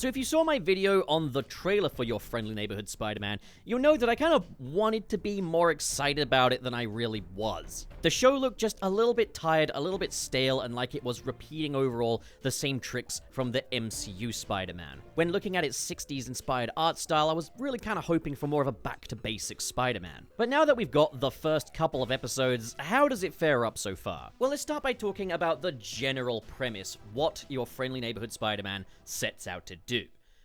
So if you saw my video on the trailer for Your Friendly Neighborhood Spider-Man, you'll know that I kind of wanted to be more excited about it than I really was. The show looked just a little bit tired, a little bit stale, and like it was repeating overall the same tricks from the MCU Spider-Man. When looking at its 60s inspired art style, I was really kind of hoping for more of a back-to-basics Spider-Man. But now that we've got the first couple of episodes, how does it fare up so far? Well, let's start by talking about the general premise, what Your Friendly Neighborhood Spider-Man sets out to do.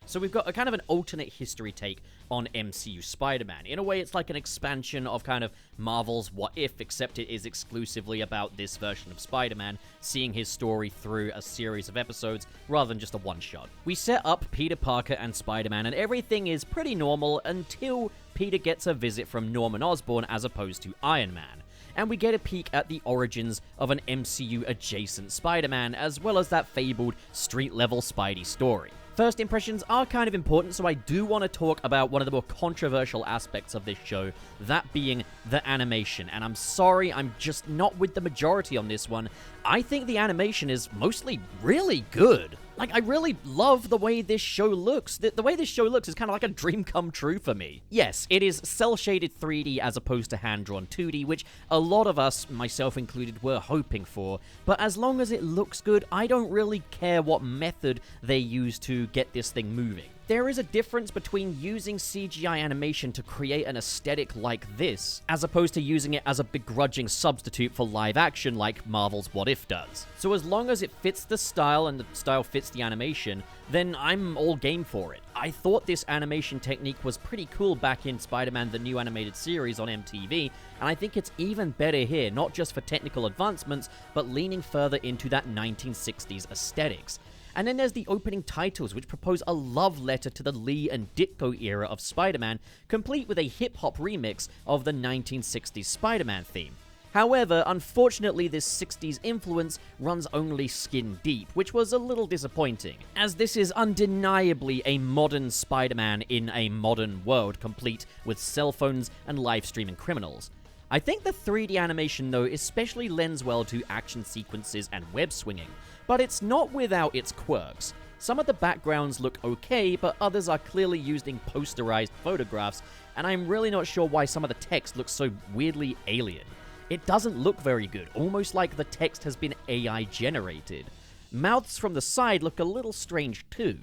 So we've got a kind of an alternate history take on MCU Spider-Man. In a way, it's like an expansion of kind of Marvel's What If, except it is exclusively about this version of Spider-Man, seeing his story through a series of episodes rather than just a one-shot. We set up Peter Parker and Spider-Man, and everything is pretty normal until Peter gets a visit from Norman Osborn as opposed to Iron Man. And we get a peek at the origins of an MCU-adjacent Spider-Man, as well as that fabled street-level Spidey story. First impressions are kind of important, so I do want to talk about one of the more controversial aspects of this show, that being the animation. And I'm sorry, I'm just not with the majority on this one. I think the animation is mostly really good. Like, I really love the way this show looks. The way this show looks is kind of like a dream come true for me. Yes, it is cel-shaded 3D as opposed to hand-drawn 2D, which a lot of us, myself included, were hoping for. But as long as it looks good, I don't really care what method they use to get this thing moving. There is a difference between using CGI animation to create an aesthetic like this, as opposed to using it as a begrudging substitute for live action like Marvel's What If does. So as long as it fits the style and the style fits the animation, then I'm all game for it. I thought this animation technique was pretty cool back in Spider-Man the New Animated Series on MTV, and I think it's even better here, not just for technical advancements, but leaning further into that 1960s aesthetics. And then there's the opening titles, which propose a love letter to the Lee and Ditko era of Spider-Man, complete with a hip-hop remix of the 1960s Spider-Man theme. However, unfortunately, this 60s influence runs only skin deep, which was a little disappointing, as this is undeniably a modern Spider-Man in a modern world, complete with cell phones and live-streaming criminals. I think the 3D animation, though, especially lends well to action sequences and web swinging, but it's not without its quirks. Some of the backgrounds look okay, but others are clearly used in posterized photographs, and I'm really not sure why some of the text looks so weirdly alien. It doesn't look very good, almost like the text has been AI generated. Mouths from the side look a little strange too.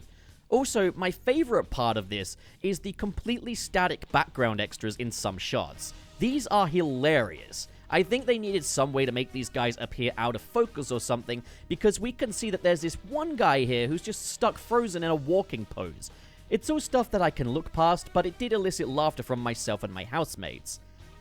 Also, my favorite part of this is the completely static background extras in some shots. These are hilarious. I think they needed some way to make these guys appear out of focus or something, because we can see that there's this one guy here who's just stuck frozen in a walking pose. It's all stuff that I can look past, but it did elicit laughter from myself and my housemates.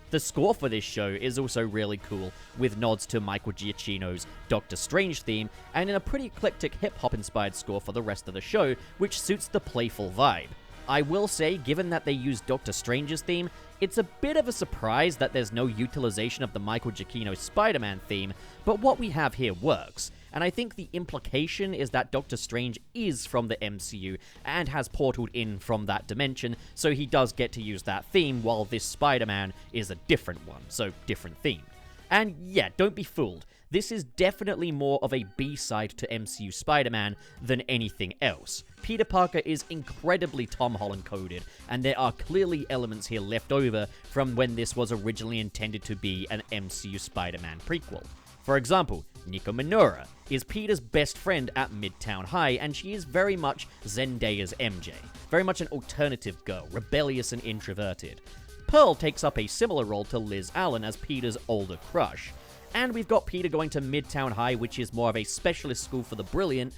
The score for this show is also really cool, with nods to Michael Giacchino's Doctor Strange theme, and in a pretty eclectic hip-hop inspired score for the rest of the show, which suits the playful vibe. I will say, given that they used Doctor Strange's theme, it's a bit of a surprise that there's no utilization of the Michael Giacchino Spider-Man theme, but what we have here works. And I think the implication is that Doctor Strange is from the MCU and has portaled in from that dimension, so he does get to use that theme, while this Spider-Man is a different one, so different theme. And yeah, don't be fooled. This is definitely more of a B-side to MCU Spider-Man than anything else. Peter Parker is incredibly Tom Holland coded, and there are clearly elements here left over from when this was originally intended to be an MCU Spider-Man prequel. For example, Nico Minoura is Peter's best friend at Midtown High, and she is very much Zendaya's MJ. Very much an alternative girl, rebellious and introverted. Pearl takes up a similar role to Liz Allen as Peter's older crush. And we've got Peter going to Midtown High, which is more of a specialist school for the brilliant,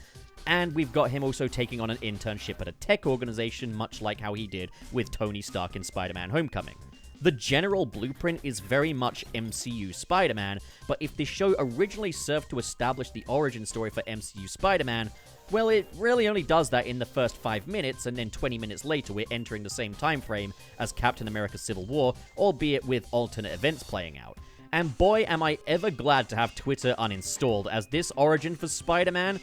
and we've got him also taking on an internship at a tech organization, much like how he did with Tony Stark in Spider-Man Homecoming. The general blueprint is very much MCU Spider-Man, but if this show originally served to establish the origin story for MCU Spider-Man, well, it really only does that in the first 5 minutes, and then 20 minutes later we're entering the same time frame as Captain America Civil War, albeit with alternate events playing out. And boy, am I ever glad to have Twitter uninstalled, as this origin for Spider-Man?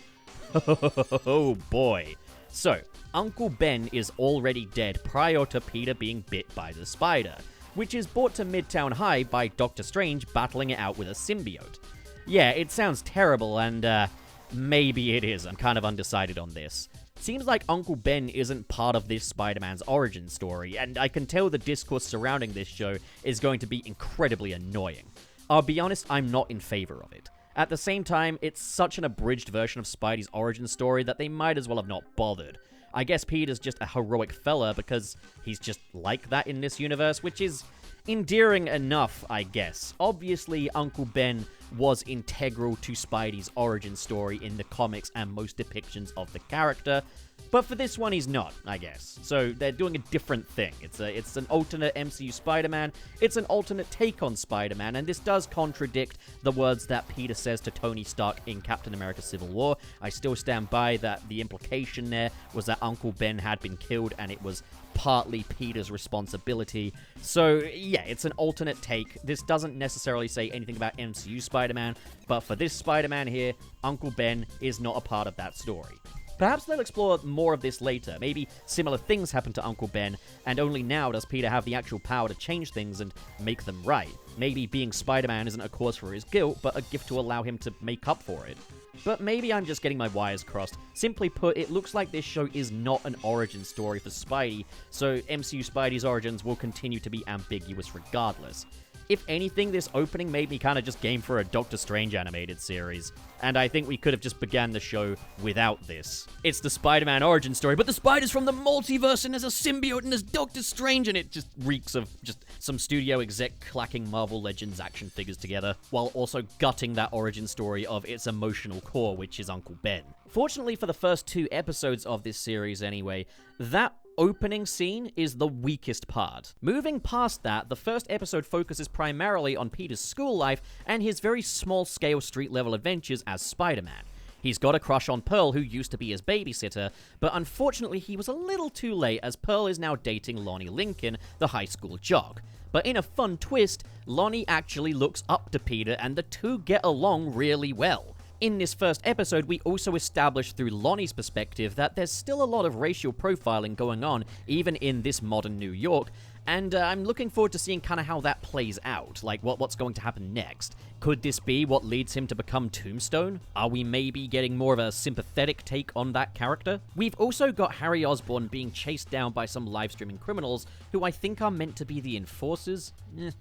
Oh boy. So, Uncle Ben is already dead prior to Peter being bit by the spider, which is brought to Midtown High by Doctor Strange battling it out with a symbiote. Yeah, it sounds terrible, and maybe it is. I'm kind of undecided on this. Seems like Uncle Ben isn't part of this Spider-Man's origin story, and I can tell the discourse surrounding this show is going to be incredibly annoying. I'll be honest, I'm not in favor of it. At the same time, it's such an abridged version of Spidey's origin story that they might as well have not bothered. I guess Peter's just a heroic fella because he's just like that in this universe, which is endearing enough, I guess. Obviously, Uncle Ben was integral to Spidey's origin story in the comics and most depictions of the character, but for this one he's not, I guess. So they're doing a different thing. It's an alternate MCU Spider-Man, it's an alternate take on Spider-Man, and this does contradict the words that Peter says to Tony Stark in Captain America Civil War. I still stand by that the implication there was that Uncle Ben had been killed and it was partly Peter's responsibility. So yeah, it's an alternate take. This doesn't necessarily say anything about MCU Spider-Man, but for this Spider-Man here, Uncle Ben is not a part of that story. Perhaps they'll explore more of this later. Maybe similar things happen to Uncle Ben, and only now does Peter have the actual power to change things and make them right. Maybe being Spider-Man isn't a cause for his guilt, but a gift to allow him to make up for it. But maybe I'm just getting my wires crossed. Simply put, it looks like this show is not an origin story for Spidey, so MCU Spidey's origins will continue to be ambiguous regardless. If anything, this opening made me kind of just game for a Doctor Strange animated series, and I think we could have just began the show without this. It's the Spider-Man origin story, but the Spider's from the multiverse, and there's a symbiote, and there's Doctor Strange, and it just reeks of just some studio exec clacking Marvel Legends action figures together, while also gutting that origin story of its emotional core, which is Uncle Ben. Fortunately for the first 2 episodes of this series anyway, that opening scene is the weakest part. Moving past that, the first episode focuses primarily on Peter's school life and his very small-scale street-level adventures as Spider-Man. He's got a crush on Pearl, who used to be his babysitter, but unfortunately he was a little too late as Pearl is now dating Lonnie Lincoln, the high school jock. But in a fun twist, Lonnie actually looks up to Peter and the two get along really well. In this first episode, we also establish through Lonnie's perspective that there's still a lot of racial profiling going on, even in this modern New York, and I'm looking forward to seeing kind of how that plays out, like what's going to happen next. Could this be what leads him to become Tombstone? Are we maybe getting more of a sympathetic take on that character? We've also got Harry Osborn being chased down by some live-streaming criminals who I think are meant to be the enforcers?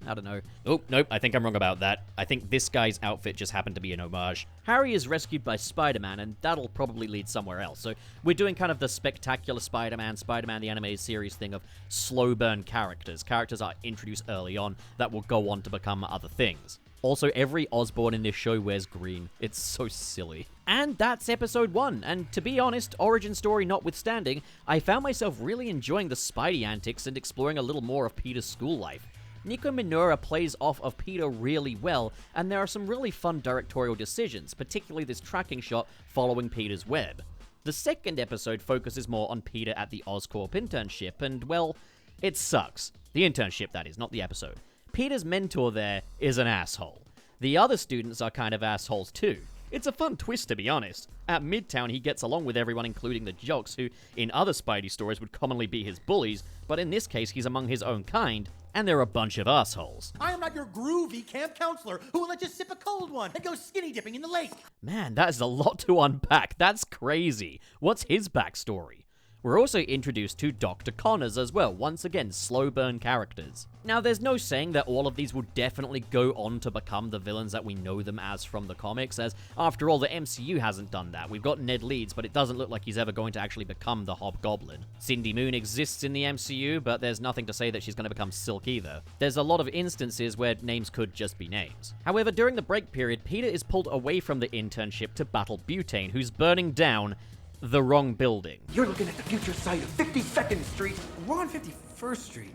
I don't know. Oh, nope, I think I'm wrong about that. I think this guy's outfit just happened to be an homage. Harry is rescued by Spider-Man, and that'll probably lead somewhere else. So we're doing kind of the spectacular Spider-Man the Animated Series thing of slow burn characters. Characters are introduced early on that will go on to become other things. Also, every Osborn in this show wears green. It's so silly. And that's episode 1, and to be honest, origin story notwithstanding, I found myself really enjoying the Spidey antics and exploring a little more of Peter's school life. Nico Minora plays off of Peter really well, and there are some really fun directorial decisions, particularly this tracking shot following Peter's web. The second episode focuses more on Peter at the Oscorp internship, and well, it sucks. The internship, that is, not the episode. Peter's mentor there is an asshole. The other students are kind of assholes too. It's a fun twist, to be honest. At Midtown, he gets along with everyone, including the jocks, who in other Spidey stories would commonly be his bullies, but in this case, he's among his own kind, and they're a bunch of assholes. I am not your groovy camp counselor who will let you sip a cold one and go skinny dipping in the lake. Man, that is a lot to unpack. That's crazy. What's his backstory? We're also introduced to Dr. Connors as well, once again, slow burn characters. Now, there's no saying that all of these will definitely go on to become the villains that we know them as from the comics, as after all, the MCU hasn't done that. We've got Ned Leeds, but it doesn't look like he's ever going to actually become the Hobgoblin. Cindy Moon exists in the MCU, but there's nothing to say that she's going to become Silk either. There's a lot of instances where names could just be names. However, during the break period, Peter is pulled away from the internship to battle Butane, who's burning down the wrong building. You're looking at the future site of 52nd Street. We're on 51st Street.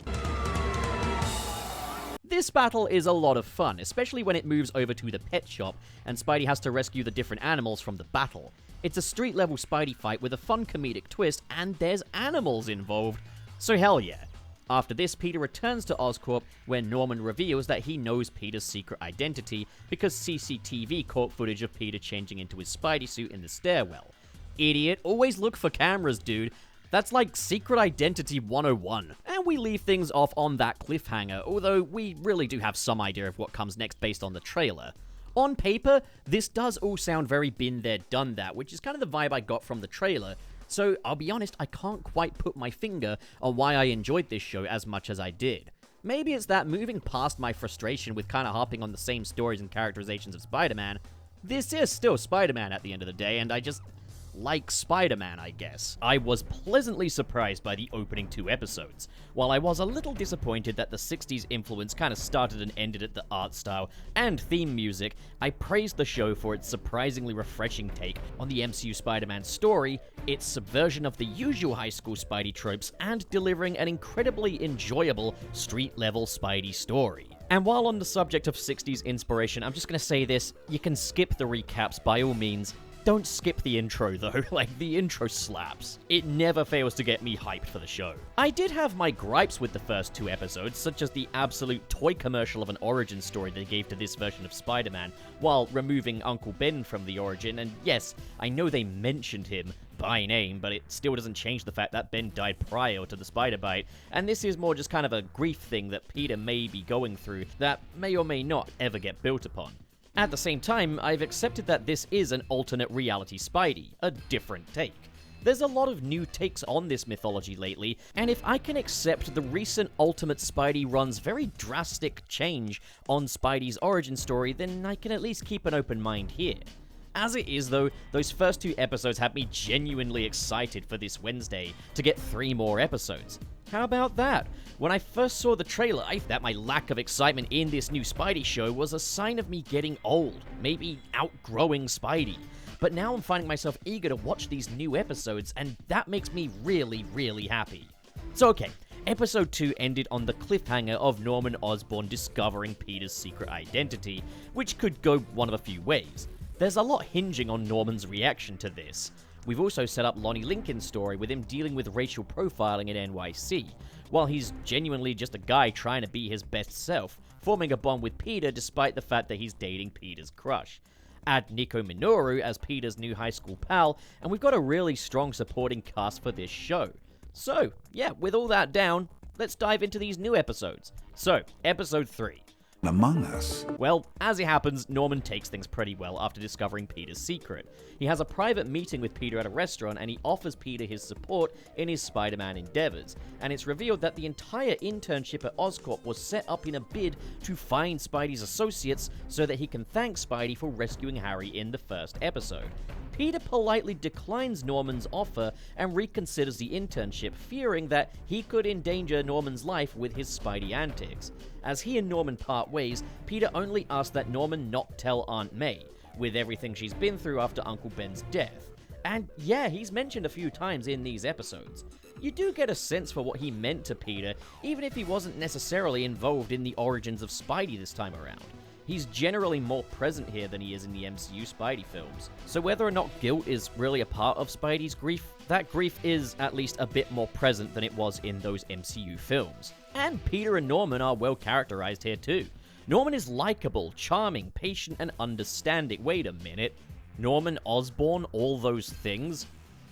This battle is a lot of fun, especially when it moves over to the pet shop and Spidey has to rescue the different animals from the battle. It's a street-level Spidey fight with a fun comedic twist, and there's animals involved, so hell yeah. After this, Peter returns to Oscorp, where Norman reveals that he knows Peter's secret identity because CCTV caught footage of Peter changing into his Spidey suit in the stairwell. Idiot, always look for cameras, dude. That's like Secret Identity 101. And we leave things off on that cliffhanger, although we really do have some idea of what comes next based on the trailer. On paper, this does all sound very been there, done that, which is kind of the vibe I got from the trailer. So I'll be honest, I can't quite put my finger on why I enjoyed this show as much as I did. Maybe it's that moving past my frustration with kind of harping on the same stories and characterizations of Spider-Man, this is still Spider-Man at the end of the day, and I just like Spider-Man, I guess. I was pleasantly surprised by the opening 2 episodes. While I was a little disappointed that the 60s influence kind of started and ended at the art style and theme music, I praised the show for its surprisingly refreshing take on the MCU Spider-Man story, its subversion of the usual high school Spidey tropes, and delivering an incredibly enjoyable street-level Spidey story. And while on the subject of 60s inspiration, I'm just gonna say this, you can skip the recaps by all means. Don't skip the intro though, like the intro slaps. It never fails to get me hyped for the show. I did have my gripes with the first 2 episodes, such as the absolute toy commercial of an origin story they gave to this version of Spider-Man, while removing Uncle Ben from the origin, and yes, I know they mentioned him by name, but it still doesn't change the fact that Ben died prior to the spider bite, and this is more just kind of a grief thing that Peter may be going through that may or may not ever get built upon. At the same time, I've accepted that this is an alternate reality Spidey, a different take. There's a lot of new takes on this mythology lately, and if I can accept the recent Ultimate Spidey run's very drastic change on Spidey's origin story, then I can at least keep an open mind here. As it is though, those first 2 episodes had me genuinely excited for this Wednesday to get 3 more episodes. How about that? When I first saw the trailer, I thought that my lack of excitement in this new Spidey show was a sign of me getting old, maybe outgrowing Spidey. But now I'm finding myself eager to watch these new episodes, and that makes me really, really happy. So okay, episode 2 ended on the cliffhanger of Norman Osborn discovering Peter's secret identity, which could go one of a few ways. There's a lot hinging on Norman's reaction to this. We've also set up Lonnie Lincoln's story with him dealing with racial profiling in NYC, while he's genuinely just a guy trying to be his best self, forming a bond with Peter despite the fact that he's dating Peter's crush. Add Nico Minoru as Peter's new high school pal, and we've got a really strong supporting cast for this show. So, yeah, with all that down, let's dive into these new episodes. So, episode 3. Among Us. Well, as it happens, Norman takes things pretty well after discovering Peter's secret. He has a private meeting with Peter at a restaurant, and he offers Peter his support in his Spider-Man endeavors. And it's revealed that the entire internship at Oscorp was set up in a bid to find Spidey's associates so that he can thank Spidey for rescuing Harry in the first episode. Peter politely declines Norman's offer and reconsiders the internship, fearing that he could endanger Norman's life with his Spidey antics. As he and Norman part ways, Peter only asks that Norman not tell Aunt May, with everything she's been through after Uncle Ben's death. And yeah, he's mentioned a few times in these episodes. You do get a sense for what he meant to Peter, even if he wasn't necessarily involved in the origins of Spidey this time around. He's generally more present here than he is in the MCU Spidey films. So whether or not guilt is really a part of Spidey's grief, that grief is at least a bit more present than it was in those MCU films. And Peter and Norman are well characterized here too. Norman is likable, charming, patient, and understanding. Wait a minute. Norman Osborn, all those things?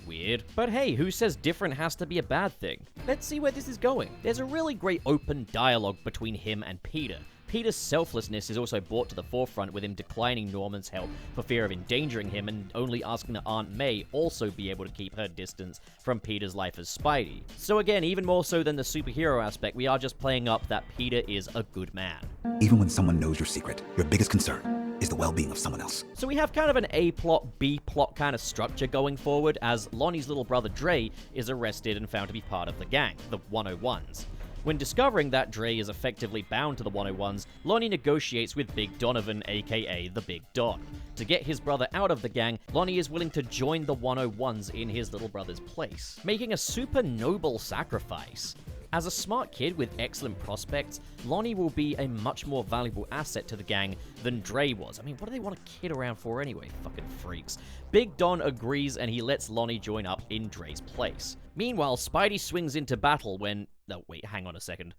Weird. But hey, who says different has to be a bad thing? Let's see where this is going. There's a really great open dialogue between him and Peter. Peter's selflessness is also brought to the forefront with him declining Norman's help for fear of endangering him and only asking that Aunt May also be able to keep her distance from Peter's life as Spidey. So again, even more so than the superhero aspect, we are just playing up that Peter is a good man. Even when someone knows your secret, your biggest concern is the well-being of someone else. So we have kind of an A-plot, B-plot kind of structure going forward as Lonnie's little brother Dre is arrested and found to be part of the gang, the 101s. When discovering that Dre is effectively bound to the 101s, Lonnie negotiates with Big Donovan, aka the Big Don. To get his brother out of the gang, Lonnie is willing to join the 101s in his little brother's place, making a super noble sacrifice. As a smart kid with excellent prospects, Lonnie will be a much more valuable asset to the gang than Dre was. I mean, what do they want a kid around for anyway? Fucking freaks. Big Don agrees and he lets Lonnie join up in Dre's place. Meanwhile, Spidey swings into battle when... Oh, wait, hang on a second.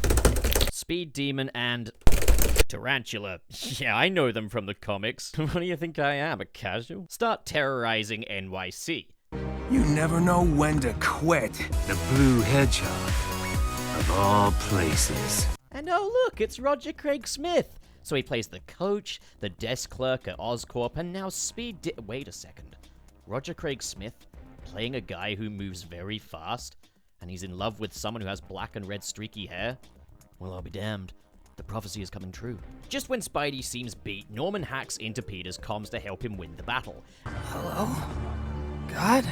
Speed Demon and... Tarantula. Yeah, I know them from the comics. What do you think I am, a casual? Start terrorizing NYC. You never know when to quit. The Blue Hedgehog. Of all places. And oh look, it's Roger Craig Smith. So he plays the coach, the desk clerk at Oscorp, and now Wait a second. Roger Craig Smith playing a guy who moves very fast, and he's in love with someone who has black and red streaky hair? Well, I'll be damned. The prophecy is coming true. Just when Spidey seems beat, Norman hacks into Peter's comms to help him win the battle. Hello? God?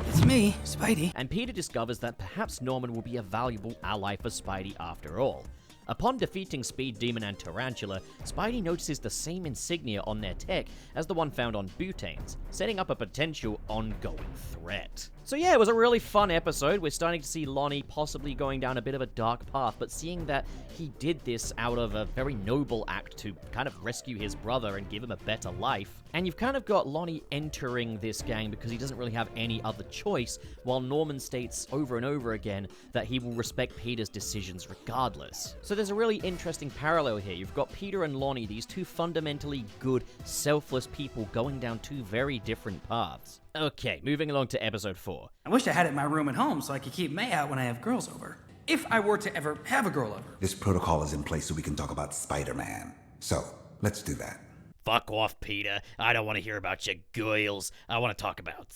It's me, Spidey. And Peter discovers that perhaps Norman will be a valuable ally for Spidey after all. Upon defeating Speed Demon and Tarantula, Spidey notices the same insignia on their tech as the one found on Butane's, setting up a potential ongoing threat. So yeah, it was a really fun episode. We're starting to see Lonnie possibly going down a bit of a dark path, but seeing that he did this out of a very noble act to kind of rescue his brother and give him a better life. And you've kind of got Lonnie entering this gang because he doesn't really have any other choice, while Norman states over and over again that he will respect Peter's decisions regardless. So there's a really interesting parallel here. You've got Peter and Lonnie, these two fundamentally good, selfless people going down two very different paths. Okay, moving along to episode 4. I wish I had it in my room at home so I could keep May out when I have girls over. If I were to ever have a girl over. This protocol is in place so we can talk about Spider-Man. So, let's do that. Fuck off, Peter. I don't want to hear about your girls. I want to talk about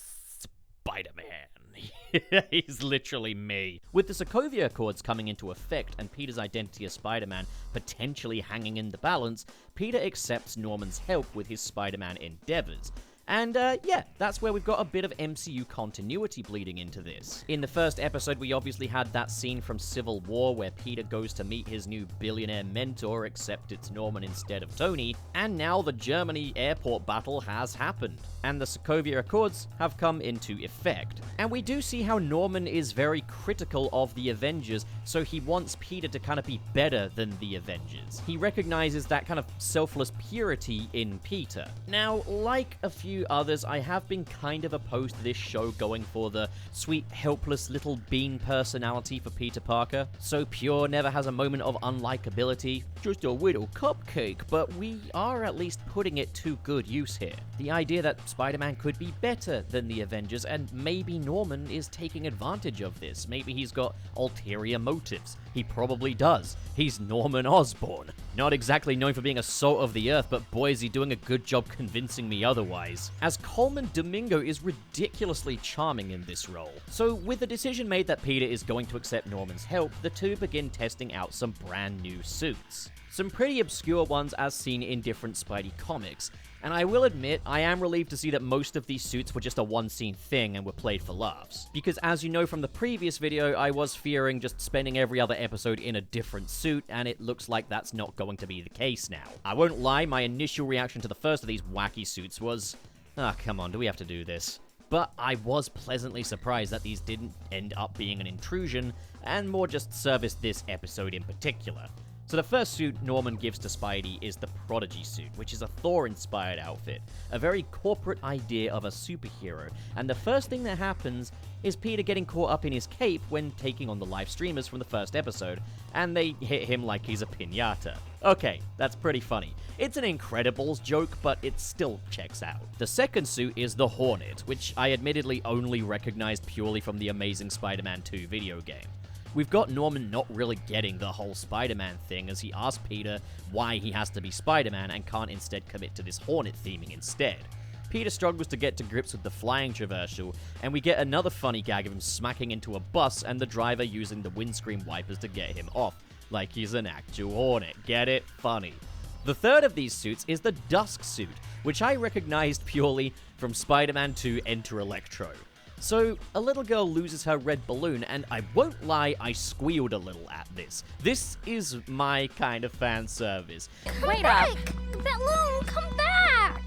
Spider-Man. He's literally me. With the Sokovia Accords coming into effect and Peter's identity as Spider-Man potentially hanging in the balance, Peter accepts Norman's help with his Spider-Man endeavors. And yeah, that's where we've got a bit of MCU continuity bleeding into this. In the first episode, we obviously had that scene from Civil War where Peter goes to meet his new billionaire mentor, except it's Norman instead of Tony, and now the Germany airport battle has happened, and the Sokovia Accords have come into effect. And we do see how Norman is very critical of the Avengers, so he wants Peter to kind of be better than the Avengers. He recognizes that kind of selfless purity in Peter. Now, like a few others, I have been kind of opposed to this show going for the sweet, helpless little bean personality for Peter Parker. So pure, never has a moment of unlikability, just a little cupcake, but we are at least putting it to good use here. The idea that Spider-Man could be better than the Avengers, and maybe Norman is taking advantage of this. Maybe he's got ulterior motives. He probably does. He's Norman Osborn. Not exactly known for being a salt of the earth, but boy is he doing a good job convincing me otherwise. As Coleman Domingo is ridiculously charming in this role. So with the decision made that Peter is going to accept Norman's help, the two begin testing out some brand new suits. Some pretty obscure ones as seen in different Spidey comics. And I will admit, I am relieved to see that most of these suits were just a one-scene thing and were played for laughs. Because as you know from the previous video, I was fearing just spending every other episode in a different suit, and it looks like that's not going to be the case now. I won't lie, my initial reaction to the first of these wacky suits was, come on, do we have to do this? But I was pleasantly surprised that these didn't end up being an intrusion, and more just serviced this episode in particular. So the first suit Norman gives to Spidey is the Prodigy suit, which is a Thor-inspired outfit, a very corporate idea of a superhero, and the first thing that happens is Peter getting caught up in his cape when taking on the live streamers from the first episode, and they hit him like he's a piñata. Okay, that's pretty funny. It's an Incredibles joke, but it still checks out. The second suit is the Hornet, which I admittedly only recognized purely from the Amazing Spider-Man 2 video game. We've got Norman not really getting the whole Spider-Man thing as he asks Peter why he has to be Spider-Man and can't instead commit to this Hornet theming instead. Peter struggles to get to grips with the flying traversal, and we get another funny gag of him smacking into a bus and the driver using the windscreen wipers to get him off, like he's an actual Hornet. Get it? Funny. The third of these suits is the Dusk suit, which I recognized purely from Spider-Man 2 Enter Electro. So, a little girl loses her red balloon, and I won't lie, I squealed a little at this. This is my kind of fan service. Wait up! Balloon, come back!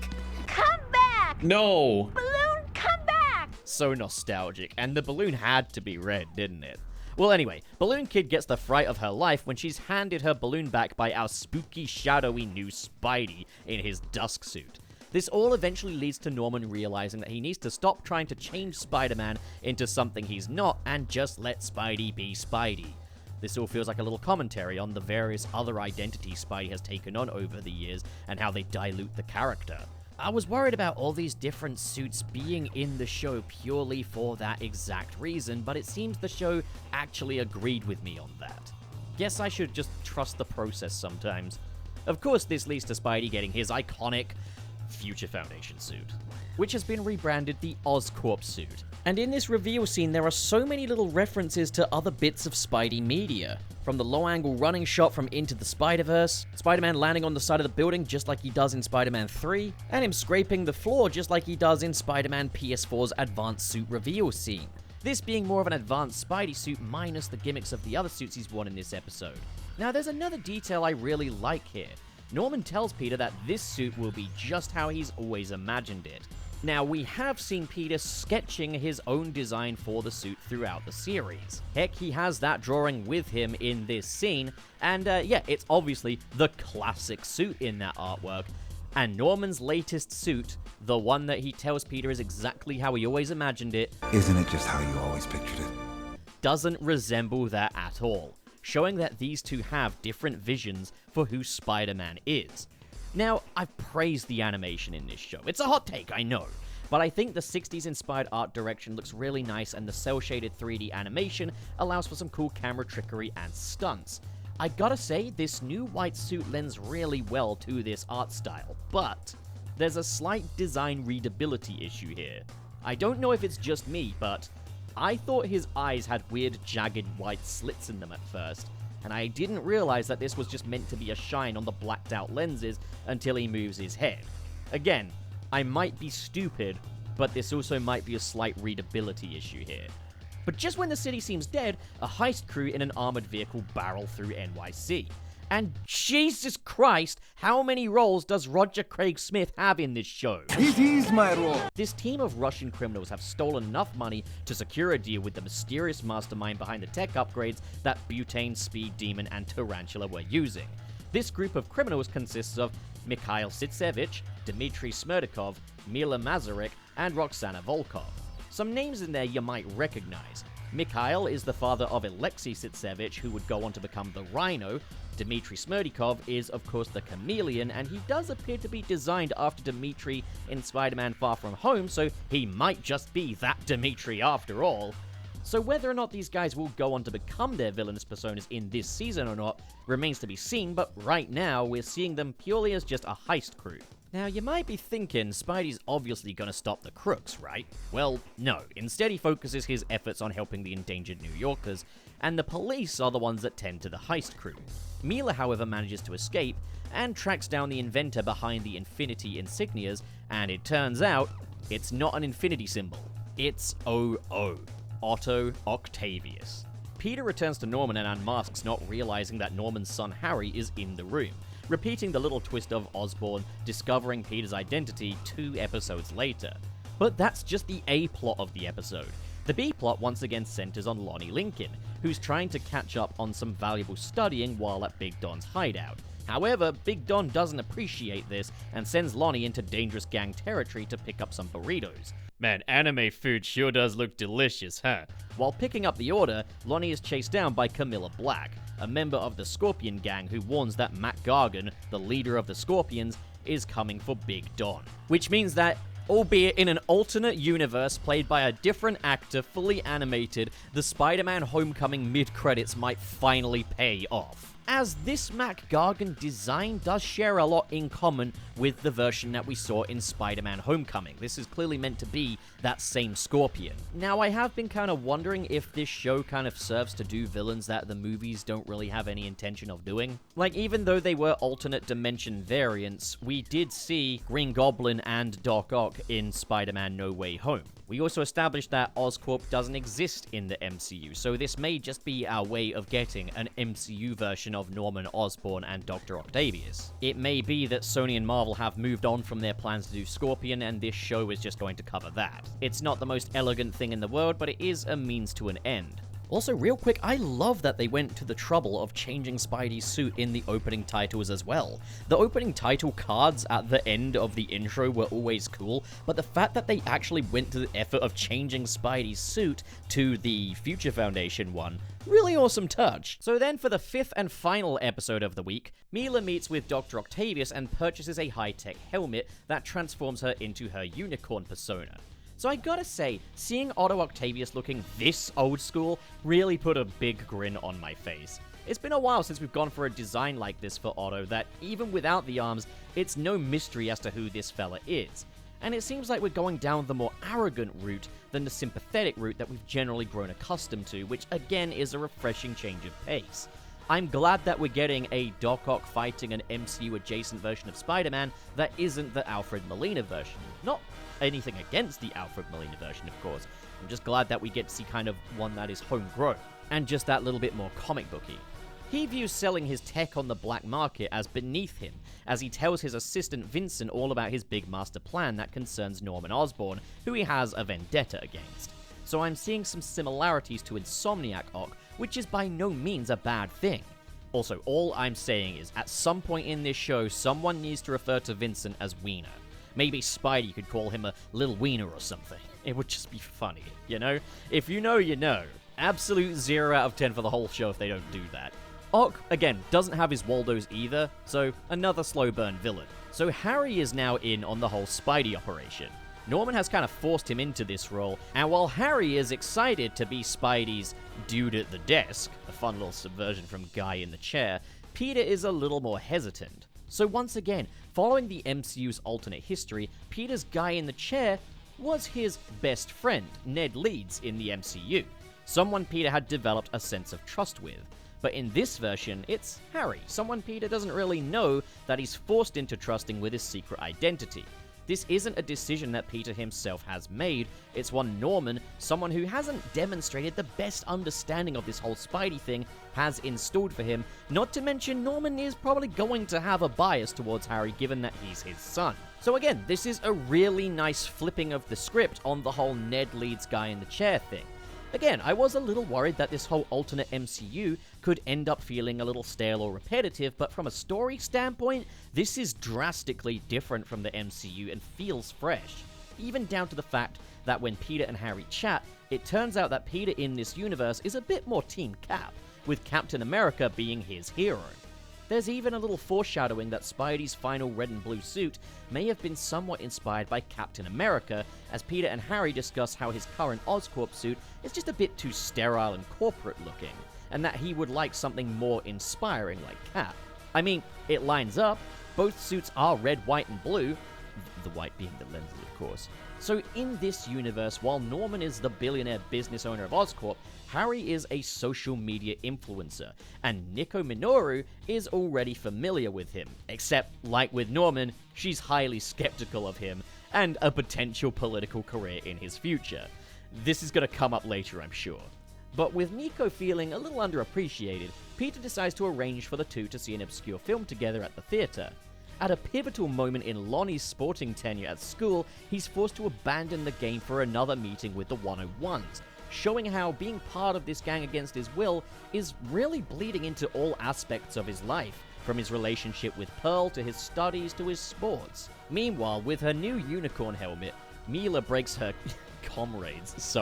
Come back! No! Balloon, come back! So nostalgic, and the balloon had to be red, didn't it? Well anyway, Balloon Kid gets the fright of her life when she's handed her balloon back by our spooky, shadowy new Spidey in his Dusk suit. This all eventually leads to Norman realizing that he needs to stop trying to change Spider-Man into something he's not and just let Spidey be Spidey. This all feels like a little commentary on the various other identities Spidey has taken on over the years and how they dilute the character. I was worried about all these different suits being in the show purely for that exact reason, but it seems the show actually agreed with me on that. Guess I should just trust the process sometimes. Of course, this leads to Spidey getting his iconic Future Foundation suit, which has been rebranded the Oscorp suit. And in this reveal scene, there are so many little references to other bits of Spidey media. From the low-angle running shot from Into the Spider-Verse, Spider-Man landing on the side of the building just like he does in Spider-Man 3, and him scraping the floor just like he does in Spider-Man PS4's advanced suit reveal scene. This being more of an advanced Spidey suit minus the gimmicks of the other suits he's worn in this episode. Now there's another detail I really like here. Norman tells Peter that this suit will be just how he's always imagined it. Now, we have seen Peter sketching his own design for the suit throughout the series. Heck, he has that drawing with him in this scene, and yeah, it's obviously the classic suit in that artwork. And Norman's latest suit, the one that he tells Peter is exactly how he always imagined it, Isn't it just how you always pictured it? doesn't resemble that at all, showing that these two have different visions for who Spider-Man is. Now, I've praised the animation in this show. It's a hot take, I know. But I think the 60s inspired art direction looks really nice, and the cel-shaded 3D animation allows for some cool camera trickery and stunts. I gotta say, this new white suit lends really well to this art style, but there's a slight design readability issue here. I don't know if it's just me, but I thought his eyes had weird jagged white slits in them at first, and I didn't realize that this was just meant to be a shine on the blacked out lenses until he moves his head. Again, I might be stupid, but this also might be a slight readability issue here. But just when the city seems dead, a heist crew in an armored vehicle barrel through NYC. And Jesus Christ, how many roles does Roger Craig Smith have in this show? It is my role. This team of Russian criminals have stolen enough money to secure a deal with the mysterious mastermind behind the tech upgrades that Butane, Speed Demon, and Tarantula were using. This group of criminals consists of Mikhail Sitsevich, Dmitry Smerdakov, Mila Masaryk, and Roxana Volkov. Some names in there you might recognize. Mikhail is the father of Alexei Sitsevich, who would go on to become the Rhino. Dmitry Smerdakov is, of course, the Chameleon, and he does appear to be designed after Dmitry in Spider-Man Far From Home, so he might just be that Dmitry after all. So whether or not these guys will go on to become their villainous personas in this season or not remains to be seen, but right now we're seeing them purely as just a heist crew. Now, you might be thinking Spidey's obviously gonna stop the crooks, right? Well, no. Instead, he focuses his efforts on helping the endangered New Yorkers, and the police are the ones that tend to the heist crew. Mila, however, manages to escape and tracks down the inventor behind the Infinity insignias, and it turns out it's not an infinity symbol. It's OO. Otto Octavius. Peter returns to Norman and unmasks, not realizing that Norman's son Harry is in the room, repeating the little twist of Osborn discovering Peter's identity 2 episodes later. But that's just the A plot of the episode. The B plot once again centers on Lonnie Lincoln, who's trying to catch up on some valuable studying while at Big Don's hideout. However, Big Don doesn't appreciate this and sends Lonnie into dangerous gang territory to pick up some burritos. Man, anime food sure does look delicious, huh? While picking up the order, Lonnie is chased down by Camilla Black, a member of the Scorpion gang who warns that Matt Gargan, the leader of the Scorpions, is coming for Big Don. Which means that, albeit in an alternate universe played by a different actor fully animated, the Spider-Man Homecoming mid-credits might finally pay off. As this Mac Gargan design does share a lot in common with the version that we saw in Spider-Man Homecoming. This is clearly meant to be that same Scorpion. Now, I have been kind of wondering if this show kind of serves to do villains that the movies don't really have any intention of doing. Like, even though they were alternate dimension variants, we did see Green Goblin and Doc Ock in Spider-Man No Way Home. We also established that Oscorp doesn't exist in the MCU, so this may just be our way of getting an MCU version of Norman Osborn and Doctor Octavius. It may be that Sony and Marvel have moved on from their plans to do Scorpion, and this show is just going to cover that. It's not the most elegant thing in the world, but it is a means to an end. Also, real quick, I love that they went to the trouble of changing Spidey's suit in the opening titles as well. The opening title cards at the end of the intro were always cool, but the fact that they actually went to the effort of changing Spidey's suit to the Future Foundation one, really awesome touch. So then for the 5th and final episode of the week, Mila meets with Doctor Octavius and purchases a high-tech helmet that transforms her into her unicorn persona. So I gotta say, seeing Otto Octavius looking this old school really put a big grin on my face. It's been a while since we've gone for a design like this for Otto that, even without the arms, it's no mystery as to who this fella is. And it seems like we're going down the more arrogant route than the sympathetic route that we've generally grown accustomed to, which again is a refreshing change of pace. I'm glad that we're getting a Doc Ock fighting an MCU-adjacent version of Spider-Man that isn't the Alfred Molina version. Not anything against the Alfred Molina version, of course. I'm just glad that we get to see kind of one that is homegrown, and just that little bit more comic booky. He views selling his tech on the black market as beneath him, as he tells his assistant Vincent all about his big master plan that concerns Norman Osborn, who he has a vendetta against. So I'm seeing some similarities to Insomniac Ock, which is by no means a bad thing. Also, all I'm saying is, at some point in this show, someone needs to refer to Vincent as Wiener. Maybe Spidey could call him a little wiener or something. It would just be funny, you know? If you know, you know. Absolute 0 out of 10 for the whole show if they don't do that. Ock, again, doesn't have his Waldos either, so another slow burn villain. So Harry is now in on the whole Spidey operation. Norman has kind of forced him into this role, and while Harry is excited to be Spidey's dude at the desk, a fun little subversion from guy in the chair, Peter is a little more hesitant. So once again, following the MCU's alternate history, Peter's guy in the chair was his best friend, Ned Leeds, in the MCU. Someone Peter had developed a sense of trust with. But in this version, it's Harry, someone Peter doesn't really know that he's forced into trusting with his secret identity. This isn't a decision that Peter himself has made, it's one Norman, someone who hasn't demonstrated the best understanding of this whole Spidey thing, has installed for him, not to mention Norman is probably going to have a bias towards Harry given that he's his son. So again, this is a really nice flipping of the script on the whole Ned Leeds guy in the chair thing. Again, I was a little worried that this whole alternate MCU could end up feeling a little stale or repetitive, but from a story standpoint, this is drastically different from the MCU and feels fresh. Even down to the fact that when Peter and Harry chat, it turns out that Peter in this universe is a bit more Team Cap, with Captain America being his hero. There's even a little foreshadowing that Spidey's final red and blue suit may have been somewhat inspired by Captain America, as Peter and Harry discuss how his current Oscorp suit is just a bit too sterile and corporate looking, and that he would like something more inspiring like Cap. I mean, it lines up. Both suits are red, white, and blue, the white being the lenses, of course. So in this universe, while Norman is the billionaire business owner of Oscorp, Harry is a social media influencer, and Nico Minoru is already familiar with him, except, like with Norman, she's highly skeptical of him and a potential political career in his future. This is going to come up later, I'm sure. But with Nico feeling a little underappreciated, Peter decides to arrange for the two to see an obscure film together at the theater. At a pivotal moment in Lonnie's sporting tenure at school, he's forced to abandon the game for another meeting with the 101s, showing how being part of this gang against his will is really bleeding into all aspects of his life, from his relationship with Pearl to his studies to his sports. Meanwhile, with her new unicorn helmet, Mila breaks her comrades,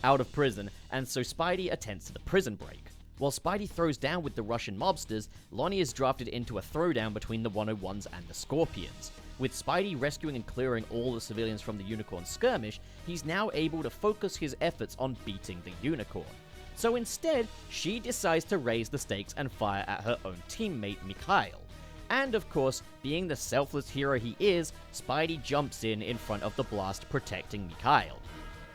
out of prison, and so Spidey attends to the prison break. While Spidey throws down with the Russian mobsters, Lonnie is drafted into a throwdown between the 101s and the Scorpions. With Spidey rescuing and clearing all the civilians from the Unicorn skirmish, he's now able to focus his efforts on beating the Unicorn. So instead, she decides to raise the stakes and fire at her own teammate Mikhail. And of course, being the selfless hero he is, Spidey jumps in front of the blast protecting Mikhail.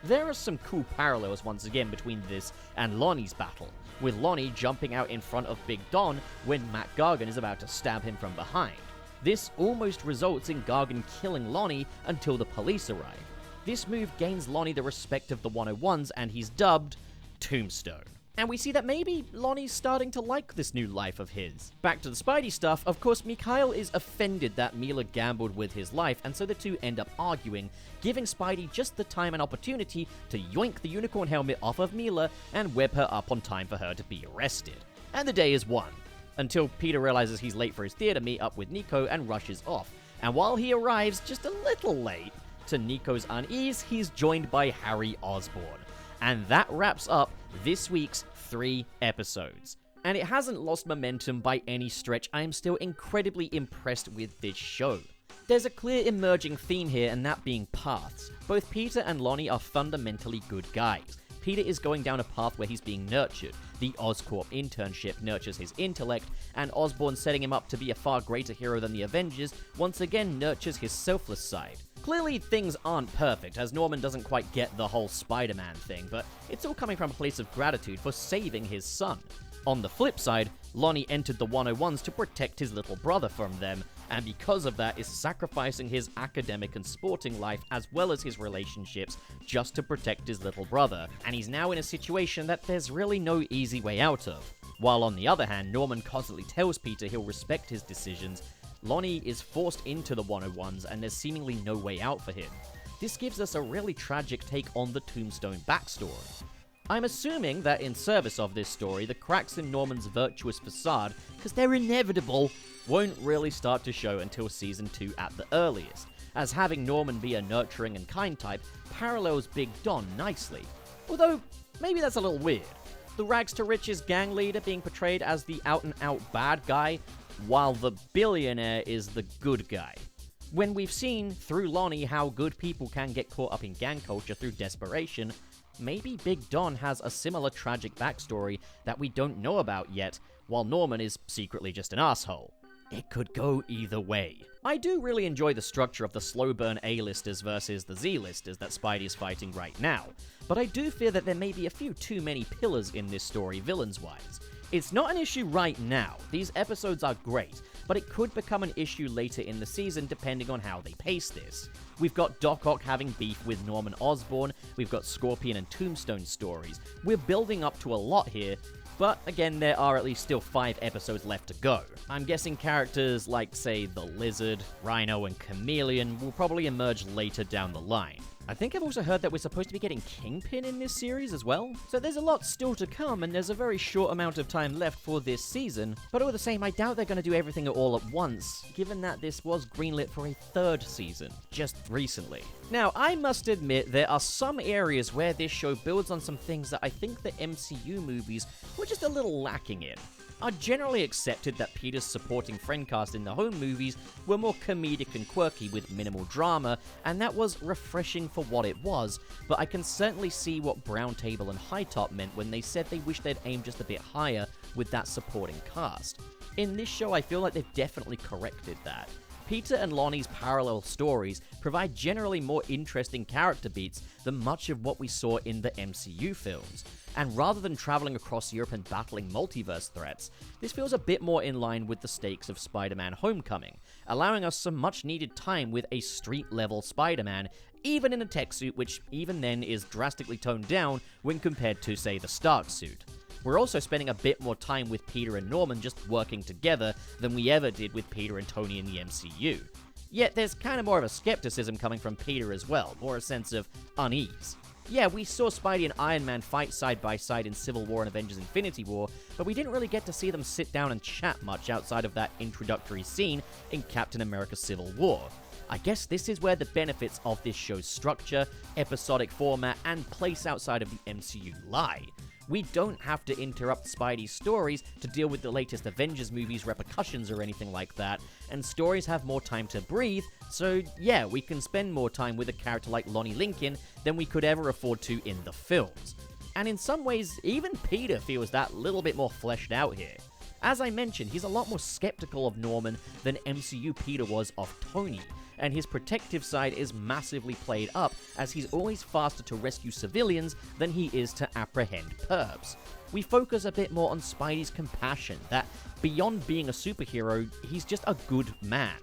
There are some cool parallels once again between this and Lonnie's battle, with Lonnie jumping out in front of Big Don when Matt Gargan is about to stab him from behind. This almost results in Gargan killing Lonnie until the police arrive. This move gains Lonnie the respect of the 101s and he's dubbed Tombstone. And we see that maybe Lonnie's starting to like this new life of his. Back to the Spidey stuff, of course Mikhail is offended that Mila gambled with his life, and so the two end up arguing, giving Spidey just the time and opportunity to yoink the unicorn helmet off of Mila and web her up on time for her to be arrested. And the day is won, until Peter realizes he's late for his theater meet up with Nico and rushes off. And while he arrives just a little late, to Nico's unease, he's joined by Harry Osborn. And that wraps up this week's 3 episodes. And it hasn't lost momentum by any stretch. I am still incredibly impressed with this show. There's a clear emerging theme here, and that being paths. Both Peter and Lonnie are fundamentally good guys. Peter is going down a path where he's being nurtured. The Oscorp internship nurtures his intellect, and Osborn setting him up to be a far greater hero than the Avengers once again nurtures his selfless side. Clearly, things aren't perfect, as Norman doesn't quite get the whole Spider-Man thing, but it's all coming from a place of gratitude for saving his son. On the flip side, Lonnie entered the 101s to protect his little brother from them, and because of that is sacrificing his academic and sporting life as well as his relationships just to protect his little brother, and he's now in a situation that there's really no easy way out of. While on the other hand, Norman constantly tells Peter he'll respect his decisions, Lonnie is forced into the 101s and there's seemingly no way out for him. This gives us a really tragic take on the Tombstone backstory. I'm assuming that in service of this story, the cracks in Norman's virtuous facade, because they're inevitable, won't really start to show until season 2 at the earliest, as having Norman be a nurturing and kind type parallels Big Don nicely. Although, maybe that's a little weird. The rags to riches gang leader being portrayed as the out-and-out bad guy, while the billionaire is the good guy. When we've seen, through Lonnie, how good people can get caught up in gang culture through desperation, maybe Big Don has a similar tragic backstory that we don't know about yet, while Norman is secretly just an asshole. It could go either way. I do really enjoy the structure of the slow burn A-listers versus the Z-listers that Spidey's fighting right now, but I do fear that there may be a few too many pillars in this story villains-wise. It's not an issue right now, these episodes are great, but it could become an issue later in the season depending on how they pace this. We've got Doc Ock having beef with Norman Osborn, we've got Scorpion and Tombstone stories. We're building up to a lot here, but again, there are at least still 5 episodes left to go. I'm guessing characters like, say, the Lizard, Rhino, and Chameleon will probably emerge later down the line. I think I've also heard that we're supposed to be getting Kingpin in this series as well, so there's a lot still to come and there's a very short amount of time left for this season, but all the same, I doubt they're going to do everything all at once, given that this was greenlit for a 3rd season, just recently. Now, I must admit, there are some areas where this show builds on some things that I think the MCU movies were just a little lacking in. Are generally accepted that Peter's supporting friend cast in the home movies were more comedic and quirky with minimal drama, and that was refreshing for what it was, but I can certainly see what Brown Table and High Top meant when they said they wished they'd aimed just a bit higher with that supporting cast. In this show, I feel like they've definitely corrected that. Peter and Lonnie's parallel stories provide generally more interesting character beats than much of what we saw in the MCU films. And rather than traveling across Europe and battling multiverse threats, this feels a bit more in line with the stakes of Spider-Man Homecoming, allowing us some much needed time with a street-level Spider-Man, even in a tech suit which even then is drastically toned down when compared to, say, the Stark suit. We're also spending a bit more time with Peter and Norman just working together than we ever did with Peter and Tony in the MCU. Yet there's kind of more of a skepticism coming from Peter as well, more a sense of unease. Yeah, we saw Spidey and Iron Man fight side by side in Civil War and Avengers Infinity War, but we didn't really get to see them sit down and chat much outside of that introductory scene in Captain America Civil War. I guess this is where the benefits of this show's structure, episodic format, and place outside of the MCU lie. We don't have to interrupt Spidey's stories to deal with the latest Avengers movie's repercussions or anything like that, and stories have more time to breathe, so yeah, we can spend more time with a character like Lonnie Lincoln than we could ever afford to in the films. And in some ways, even Peter feels that little bit more fleshed out here. As I mentioned, he's a lot more skeptical of Norman than MCU Peter was of Tony, and his protective side is massively played up as he's always faster to rescue civilians than he is to apprehend perps. We focus a bit more on Spidey's compassion, that beyond being a superhero, he's just a good man.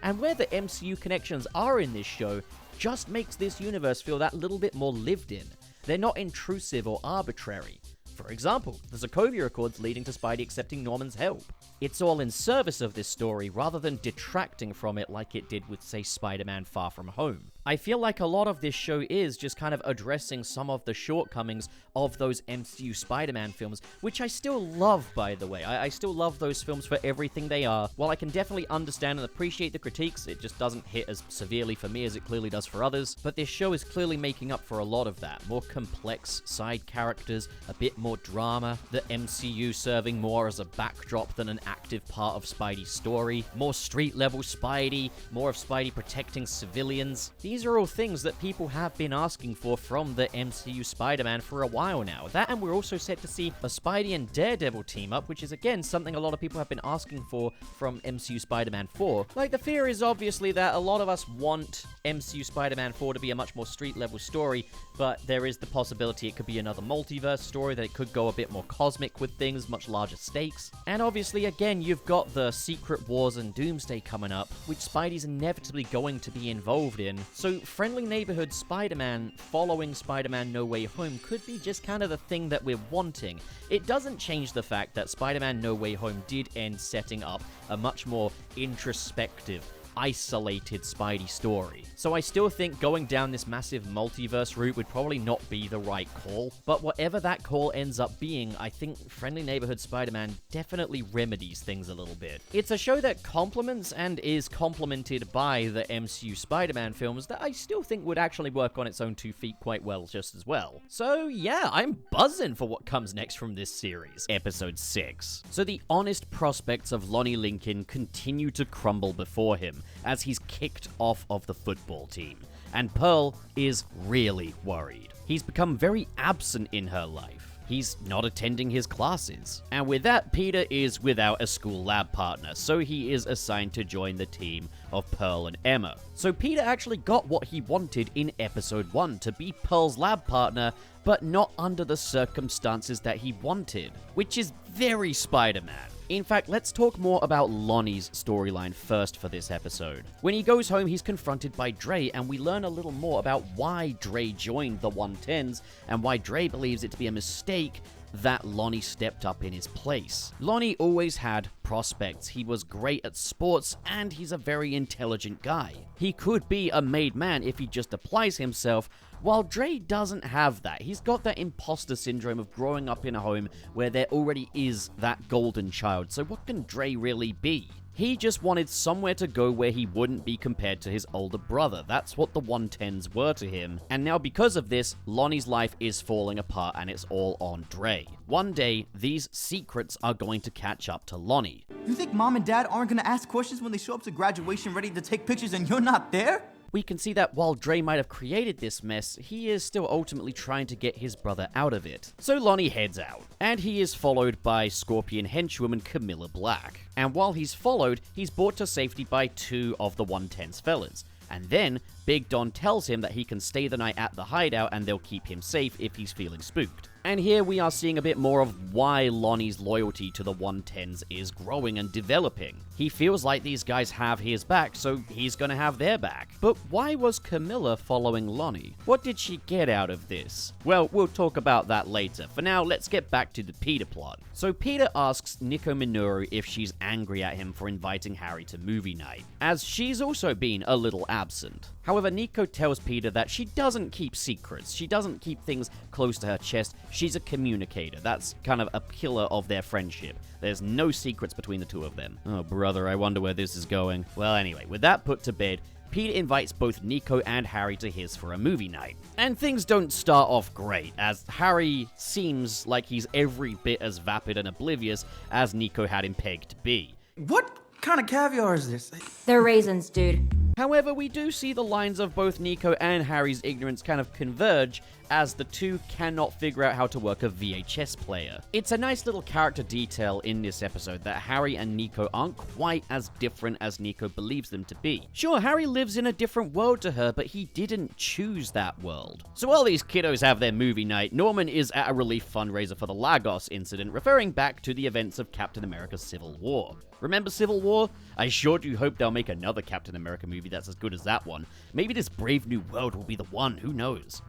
And where the MCU connections are in this show just makes this universe feel that little bit more lived in. They're not intrusive or arbitrary. For example, the Sokovia Accords leading to Spidey accepting Norman's help. It's all in service of this story rather than detracting from it like it did with, say, Spider-Man Far From Home. I feel like a lot of this show is just kind of addressing some of the shortcomings of those MCU Spider-Man films, which I still love, by the way. I still love those films for everything they are. While I can definitely understand and appreciate the critiques, it just doesn't hit as severely for me as it clearly does for others. But this show is clearly making up for a lot of that. More complex side characters, a bit more drama, the MCU serving more as a backdrop than an active part of Spidey's story, more street-level Spidey, more of Spidey protecting civilians. These are all things that people have been asking for from the MCU Spider-Man for a while now. That, and we're also set to see a Spidey and Daredevil team up, which is again something a lot of people have been asking for from MCU Spider-Man 4. Like, the fear is obviously that a lot of us want MCU Spider-Man 4 to be a much more street-level story, but there is the possibility it could be another multiverse story, that it could go a bit more cosmic with things, much larger stakes. And obviously, again, you've got the Secret Wars and Doomsday coming up, which Spidey's inevitably going to be involved in. So Friendly Neighborhood Spider-Man following Spider-Man No Way Home could be just kind of the thing that we're wanting. It doesn't change the fact that Spider-Man No Way Home did end setting up a much more introspective, isolated Spidey story. So I still think going down this massive multiverse route would probably not be the right call, but whatever that call ends up being, I think Friendly Neighborhood Spider-Man definitely remedies things a little bit. It's a show that complements and is complemented by the MCU Spider-Man films that I still think would actually work on its own 2 feet quite well just as well. So yeah, I'm buzzing for what comes next from this series, episode 6. So the honest prospects of Lonnie Lincoln continue to crumble before him, as he's kicked off of the football team, and Pearl is really worried. He's become very absent in her life. He's not attending his classes. And with that, Peter is without a school lab partner, so he is assigned to join the team of Pearl and Emma. So Peter actually got what he wanted in episode 1, to be Pearl's lab partner, but not under the circumstances that he wanted, which is very Spider-Man. In fact, let's talk more about Lonnie's storyline first for this episode. When he goes home, he's confronted by Dre, and we learn a little more about why Dre joined the 110s, and why Dre believes it to be a mistake that Lonnie stepped up in his place. Lonnie always had prospects. He was great at sports, and he's a very intelligent guy. He could be a made man if he just applies himself, while Dre doesn't have that. He's got that imposter syndrome of growing up in a home where there already is that golden child, so what can Dre really be? He just wanted somewhere to go where he wouldn't be compared to his older brother. That's what the 110s were to him. And now because of this, Lonnie's life is falling apart and it's all on Dre. One day, these secrets are going to catch up to Lonnie. You think mom and dad aren't gonna ask questions when they show up to graduation ready to take pictures and you're not there? We can see that while Dre might have created this mess, he is still ultimately trying to get his brother out of it. So Lonnie heads out, and he is followed by Scorpion henchwoman Camilla Black. And while he's followed, he's brought to safety by 2 of the 110's fellas. And then, Big Don tells him that he can stay the night at the hideout and they'll keep him safe if he's feeling spooked. And here we are seeing a bit more of why Lonnie's loyalty to the 110s is growing and developing. He feels like these guys have his back, so he's gonna have their back. But why was Camilla following Lonnie? What did she get out of this? Well, we'll talk about that later. For now, let's get back to the Peter plot. So Peter asks Nico Minoru if she's angry at him for inviting Harry to movie night, as she's also been a little absent. However, Nico tells Peter that she doesn't keep secrets. She doesn't keep things close to her chest. She's a communicator. That's kind of a pillar of their friendship. There's no secrets between the two of them. Oh, brother, I wonder where this is going. Well, anyway, with that put to bed, Peter invites both Nico and Harry to his for a movie night. And things don't start off great, as Harry seems like he's every bit as vapid and oblivious as Nico had him pegged to be. What kind of caviar is this? They're raisins, dude. However, we do see the lines of both Nico and Harry's ignorance kind of converge as the two cannot figure out how to work a VHS player. It's a nice little character detail in this episode that Harry and Nico aren't quite as different as Nico believes them to be. Sure, Harry lives in a different world to her, but he didn't choose that world. So while these kiddos have their movie night, Norman is at a relief fundraiser for the Lagos incident, referring back to the events of Captain America Civil War. Remember Civil War? I sure do hope they'll make another Captain America movie that's as good as that one. Maybe this Brave New World will be the one, who knows?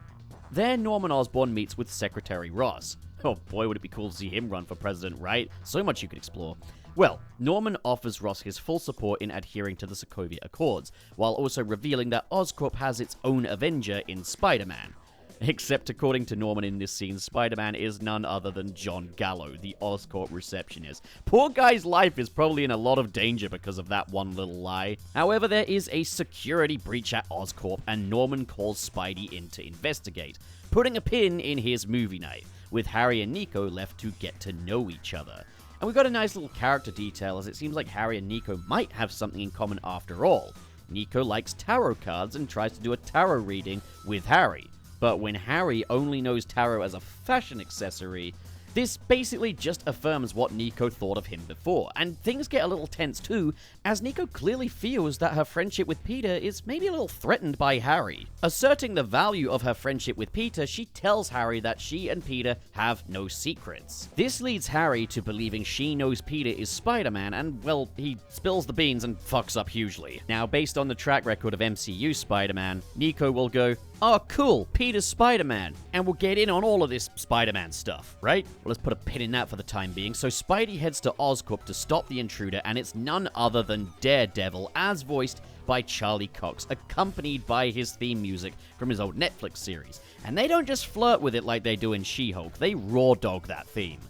There, Norman Osborn meets with Secretary Ross. Oh boy, would it be cool to see him run for president, right? So much you could explore. Well, Norman offers Ross his full support in adhering to the Sokovia Accords, while also revealing that Oscorp has its own Avenger in Spider-Man. Except according to Norman in this scene, Spider-Man is none other than John Gallo, the Oscorp receptionist. Poor guy's life is probably in a lot of danger because of that one little lie. However, there is a security breach at Oscorp, and Norman calls Spidey in to investigate, putting a pin in his movie night, with Harry and Nico left to get to know each other. And we got a nice little character detail as it seems like Harry and Nico might have something in common after all. Nico likes tarot cards and tries to do a tarot reading with Harry. But when Harry only knows tarot as a fashion accessory, this basically just affirms what Nico thought of him before, and things get a little tense too, as Nico clearly feels that her friendship with Peter is maybe a little threatened by Harry. Asserting the value of her friendship with Peter, she tells Harry that she and Peter have no secrets. This leads Harry to believing she knows Peter is Spider-Man, and well, he spills the beans and fucks up hugely. Now, based on the track record of MCU Spider-Man, Nico will go, "Oh, cool, Peter's Spider-Man, and we'll get in on all of this Spider-Man stuff, right?" Well, let's put a pin in that for the time being. So Spidey heads to Oscorp to stop the intruder, and it's none other than Daredevil, as voiced by Charlie Cox, accompanied by his theme music from his old Netflix series. And they don't just flirt with it like they do in She-Hulk, they raw dog that theme.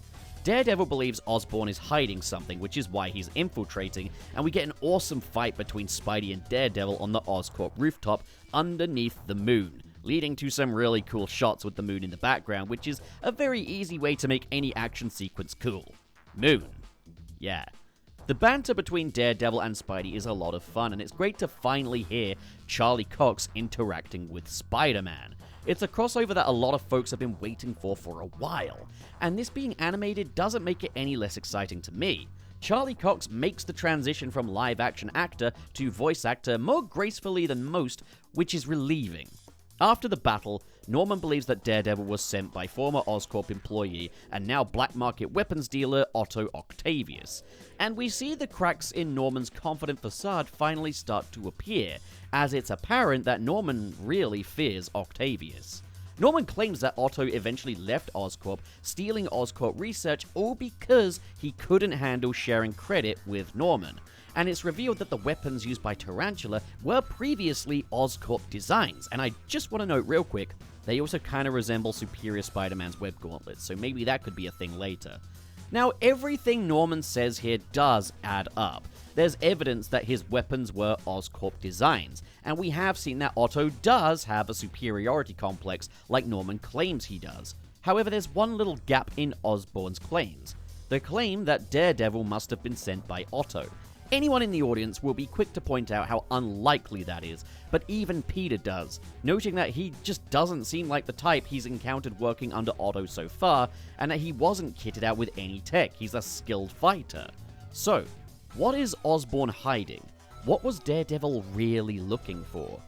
Daredevil believes Osborn is hiding something, which is why he's infiltrating, and we get an awesome fight between Spidey and Daredevil on the Oscorp rooftop underneath the moon, leading to some really cool shots with the moon in the background, which is a very easy way to make any action sequence cool. Moon. Yeah. The banter between Daredevil and Spidey is a lot of fun, and it's great to finally hear Charlie Cox interacting with Spider-Man. It's a crossover that a lot of folks have been waiting for a while, and this being animated doesn't make it any less exciting to me. Charlie Cox makes the transition from live-action actor to voice actor more gracefully than most, which is relieving. After the battle, Norman believes that Daredevil was sent by former Oscorp employee and now black market weapons dealer Otto Octavius. And we see the cracks in Norman's confident facade finally start to appear, as it's apparent that Norman really fears Octavius. Norman claims that Otto eventually left Oscorp, stealing Oscorp research all because he couldn't handle sharing credit with Norman. And it's revealed that the weapons used by Tarantula were previously Oscorp designs. And I just want to note real quick, they also kind of resemble Superior Spider-Man's web gauntlets, so maybe that could be a thing later. Now, everything Norman says here does add up. There's evidence that his weapons were Oscorp designs, and we have seen that Otto does have a superiority complex like Norman claims he does. However, there's one little gap in Osborn's claims. The claim that Daredevil must have been sent by Otto. Anyone in the audience will be quick to point out how unlikely that is, but even Peter does, noting that he just doesn't seem like the type he's encountered working under Otto so far, and that he wasn't kitted out with any tech. He's a skilled fighter. So, what is Osborn hiding? What was Daredevil really looking for?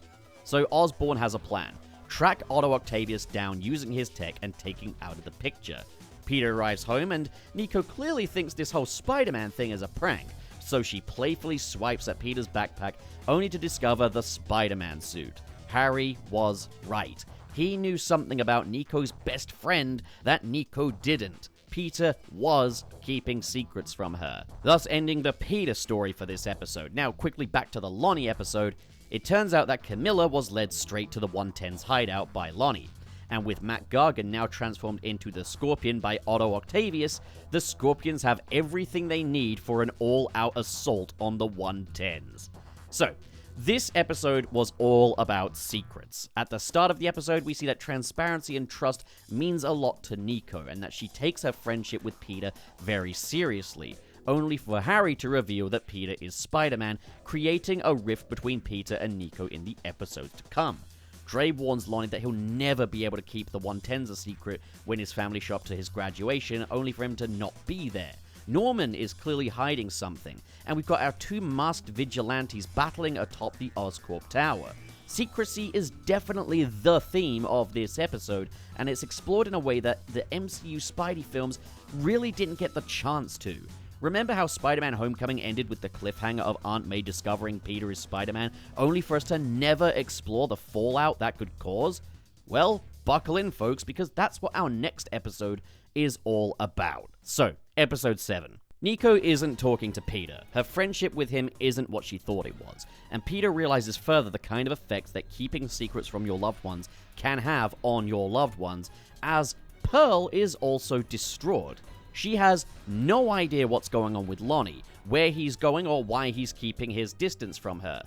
So Osborn has a plan. Track Otto Octavius down using his tech and take him out of the picture. Peter arrives home and Nico clearly thinks this whole Spider-Man thing is a prank, so she playfully swipes at Peter's backpack only to discover the Spider-Man suit. Harry was right. He knew something about Nico's best friend that Nico didn't. Peter was keeping secrets from her, thus ending the Peter story for this episode. Now, quickly back to the Lonnie episode. It turns out that Camilla was led straight to the 110's hideout by Lonnie. And with Matt Gargan now transformed into the Scorpion by Otto Octavius, the Scorpions have everything they need for an all-out assault on the 110s. So, this episode was all about secrets. At the start of the episode, we see that transparency and trust means a lot to Nico, and that she takes her friendship with Peter very seriously, only for Harry to reveal that Peter is Spider-Man, creating a rift between Peter and Nico in the episodes to come. Dre warns Lonnie that he'll never be able to keep the 110s a secret when his family show up to his graduation, only for him to not be there. Norman is clearly hiding something, and we've got our two masked vigilantes battling atop the Oscorp Tower. Secrecy is definitely the theme of this episode, and it's explored in a way that the MCU Spidey films really didn't get the chance to. Remember how Spider-Man Homecoming ended with the cliffhanger of Aunt May discovering Peter is Spider-Man, only for us to never explore the fallout that could cause? Well, buckle in, folks, because that's what our next episode is all about. So, episode 7. Nico isn't talking to Peter. Her friendship with him isn't what she thought it was, and Peter realizes further the kind of effects that keeping secrets from your loved ones can have on your loved ones, as Pearl is also distraught. She has no idea what's going on with Lonnie, where he's going or why he's keeping his distance from her.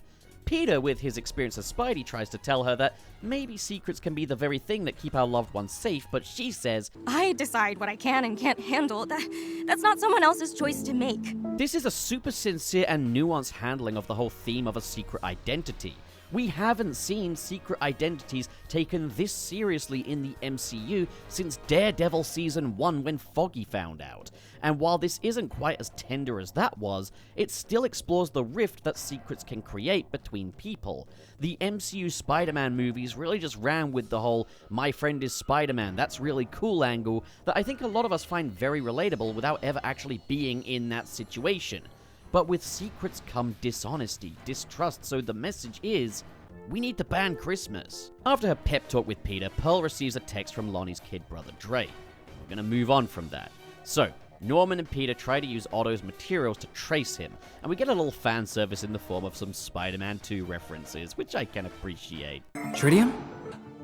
Peter, with his experience as Spidey, tries to tell her that maybe secrets can be the very thing that keep our loved ones safe, but she says, I decide what I can and can't handle. That's not someone else's choice to make. this is a super sincere and nuanced handling of the whole theme of a secret identity. We haven't seen secret identities taken this seriously in the MCU since Daredevil Season 1 when Foggy found out. And while this isn't quite as tender as that was, it still explores the rift that secrets can create between people. The MCU Spider-Man movies really just ran with the whole "my friend is Spider-Man, that's really cool" angle that I think a lot of us find very relatable without ever actually being in that situation. But with secrets come dishonesty, distrust, so the message is, we need to ban Christmas. After her pep talk with Peter, Pearl receives a text from Lonnie's kid brother Dre. We're gonna move on from that. So, Norman and Peter try to use Otto's materials to trace him, and we get a little fan service in the form of some Spider-Man 2 references, which I can appreciate. Tritium?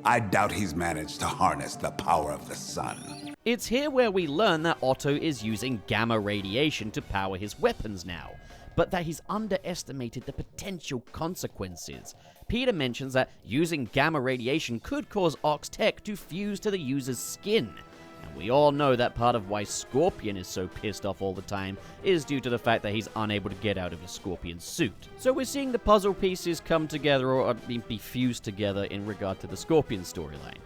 I doubt he's managed to harness the power of the sun. It's here where we learn that Otto is using gamma radiation to power his weapons now, but that he's underestimated the potential consequences. Peter mentions that using gamma radiation could cause Ox Tech to fuse to the user's skin. And we all know that part of why Scorpion is so pissed off all the time is due to the fact that he's unable to get out of his Scorpion suit. So we're seeing the puzzle pieces come together or be fused together in regard to the Scorpion storyline.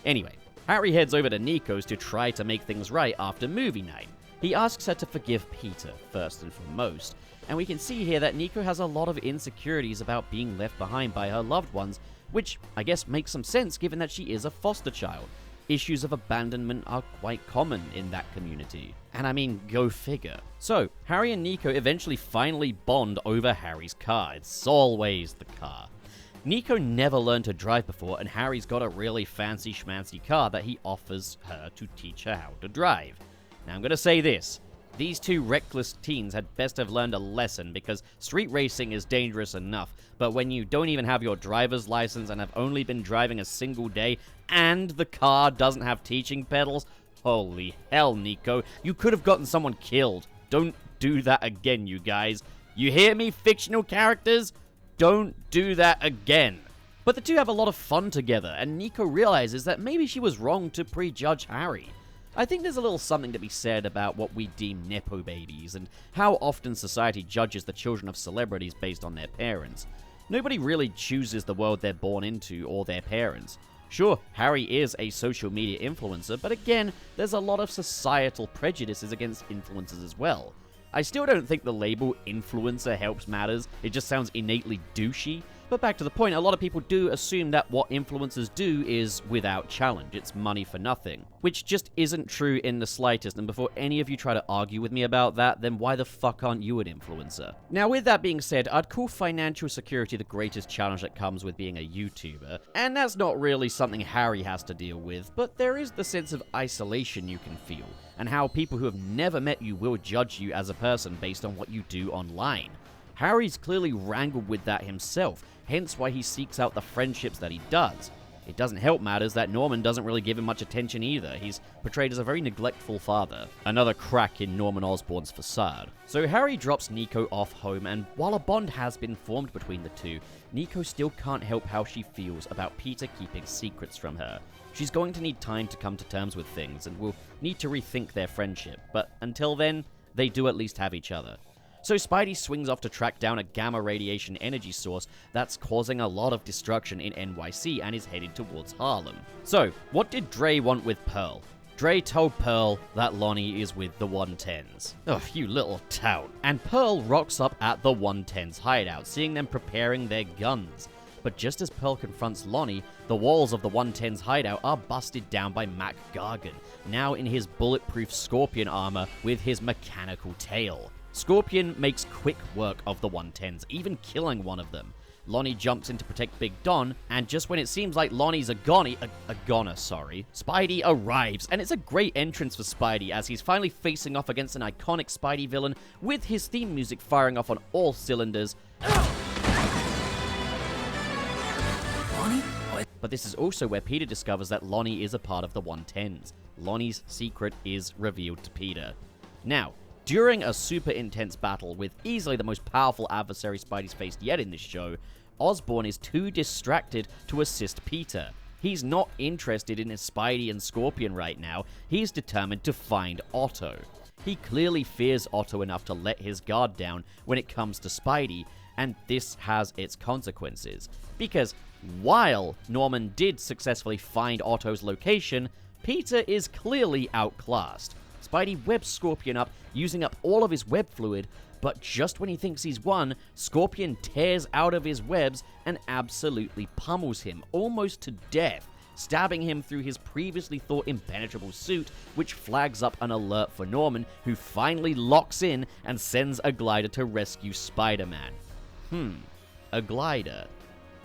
Anyway, Harry heads over to Nico's to try to make things right after movie night. He asks her to forgive Peter, first and foremost, and we can see here that Nico has a lot of insecurities about being left behind by her loved ones, which I guess makes some sense given that she is a foster child. Issues of abandonment are quite common in that community. And I mean, go figure. So, Harry and Nico eventually finally bond over Harry's car. It's always the car. Nico never learned to drive before, and Harry's got a really fancy schmancy car that he offers her to teach her how to drive. Now I'm gonna say this. These two reckless teens had best have learned a lesson, because street racing is dangerous enough, but when you don't even have your driver's license and have only been driving a single day, and the car doesn't have teaching pedals, holy hell, Nico, you could have gotten someone killed. Don't do that again, you guys. You hear me, fictional characters? Don't do that again. But the two have a lot of fun together, and Nico realizes that maybe she was wrong to prejudge Harry. I think there's a little something to be said about what we deem nepo babies, and how often society judges the children of celebrities based on their parents. Nobody really chooses the world they're born into or their parents. Sure, Harry is a social media influencer, but again, there's a lot of societal prejudices against influencers as well. I still don't think the label influencer helps matters, it just sounds innately douchey. But back to the point, a lot of people do assume that what influencers do is without challenge, it's money for nothing. Which just isn't true in the slightest, and before any of you try to argue with me about that, then why the fuck aren't you an influencer? Now with that being said, I'd call financial security the greatest challenge that comes with being a YouTuber, and that's not really something Harry has to deal with, but there is the sense of isolation you can feel, and how people who have never met you will judge you as a person based on what you do online. Harry's clearly wrangled with that himself, hence why he seeks out the friendships that he does. It doesn't help matters that Norman doesn't really give him much attention either. He's portrayed as a very neglectful father. Another crack in Norman Osborn's facade. So Harry drops Nico off home, and while a bond has been formed between the two, Nico still can't help how she feels about Peter keeping secrets from her. She's going to need time to come to terms with things, and will need to rethink their friendship, but until then, they do at least have each other. So Spidey swings off to track down a gamma radiation energy source that's causing a lot of destruction in NYC and is headed towards Harlem. So, what did Dre want with Pearl? Dre told Pearl that Lonnie is with the 110s. Ugh, you little tout. And Pearl rocks up at the 110s hideout, seeing them preparing their guns. But just as Pearl confronts Lonnie, the walls of the 110's hideout are busted down by Mac Gargan, now in his bulletproof Scorpion armor with his mechanical tail. Scorpion makes quick work of the 110s, even killing one of them. Lonnie jumps in to protect Big Don, and just when it seems like Lonnie's a goner, Spidey arrives, and it's a great entrance for Spidey as he's finally facing off against an iconic Spidey villain with his theme music firing off on all cylinders. Lonnie? What? But this is also where Peter discovers that Lonnie is a part of the 110s. Lonnie's secret is revealed to Peter. Now, During a super intense battle with easily the most powerful adversary Spidey's faced yet in this show, Osborn is too distracted to assist Peter. He's not interested in his Spidey and Scorpion right now, he's determined to find Otto. He clearly fears Otto enough to let his guard down when it comes to Spidey, and this has its consequences. Because while Norman did successfully find Otto's location, Peter is clearly outclassed. Spidey webs Scorpion up, using up all of his web fluid, but just when he thinks he's won, Scorpion tears out of his webs and absolutely pummels him, almost to death, stabbing him through his previously thought impenetrable suit, which flags up an alert for Norman, who finally locks in and sends a glider to rescue Spider-Man. A glider.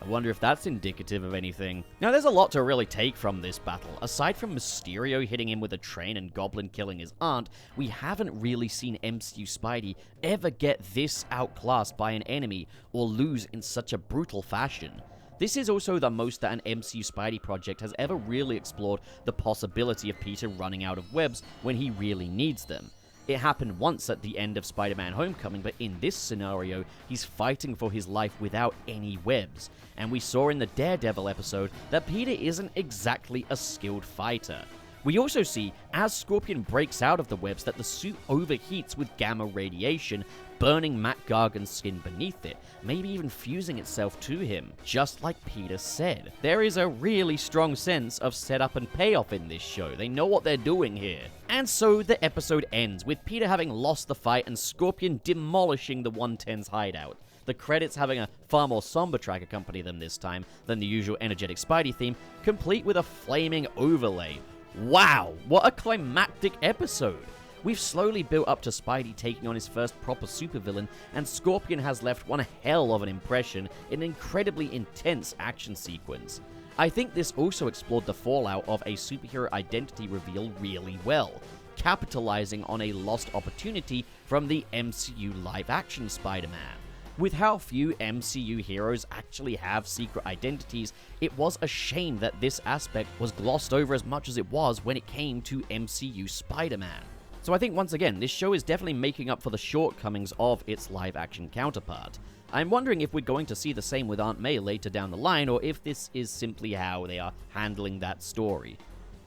I wonder if that's indicative of anything. Now, there's a lot to really take from this battle. Aside from Mysterio hitting him with a train and Goblin killing his aunt, we haven't really seen MCU Spidey ever get this outclassed by an enemy or lose in such a brutal fashion. This is also the most that an MCU Spidey project has ever really explored the possibility of Peter running out of webs when he really needs them. It happened once at the end of Spider-Man Homecoming, but in this scenario, he's fighting for his life without any webs. And we saw in the Daredevil episode that Peter isn't exactly a skilled fighter. We also see, as Scorpion breaks out of the webs, that the suit overheats with gamma radiation, burning Matt Gargan's skin beneath it, maybe even fusing itself to him, just like Peter said. There is a really strong sense of setup and payoff in this show. They know what they're doing here. And so the episode ends, with Peter having lost the fight and Scorpion demolishing the 110's hideout. The credits having a far more somber track accompany them this time than the usual energetic Spidey theme, complete with a flaming overlay. Wow, what a climactic episode! We've slowly built up to Spidey taking on his first proper supervillain, and Scorpion has left one hell of an impression in an incredibly intense action sequence. I think this also explored the fallout of a superhero identity reveal really well, capitalizing on a lost opportunity from the MCU live-action Spider-Man. With how few MCU heroes actually have secret identities, it was a shame that this aspect was glossed over as much as it was when it came to MCU Spider-Man. So I think once again, this show is definitely making up for the shortcomings of its live-action counterpart. I'm wondering if we're going to see the same with Aunt May later down the line, or if this is simply how they are handling that story.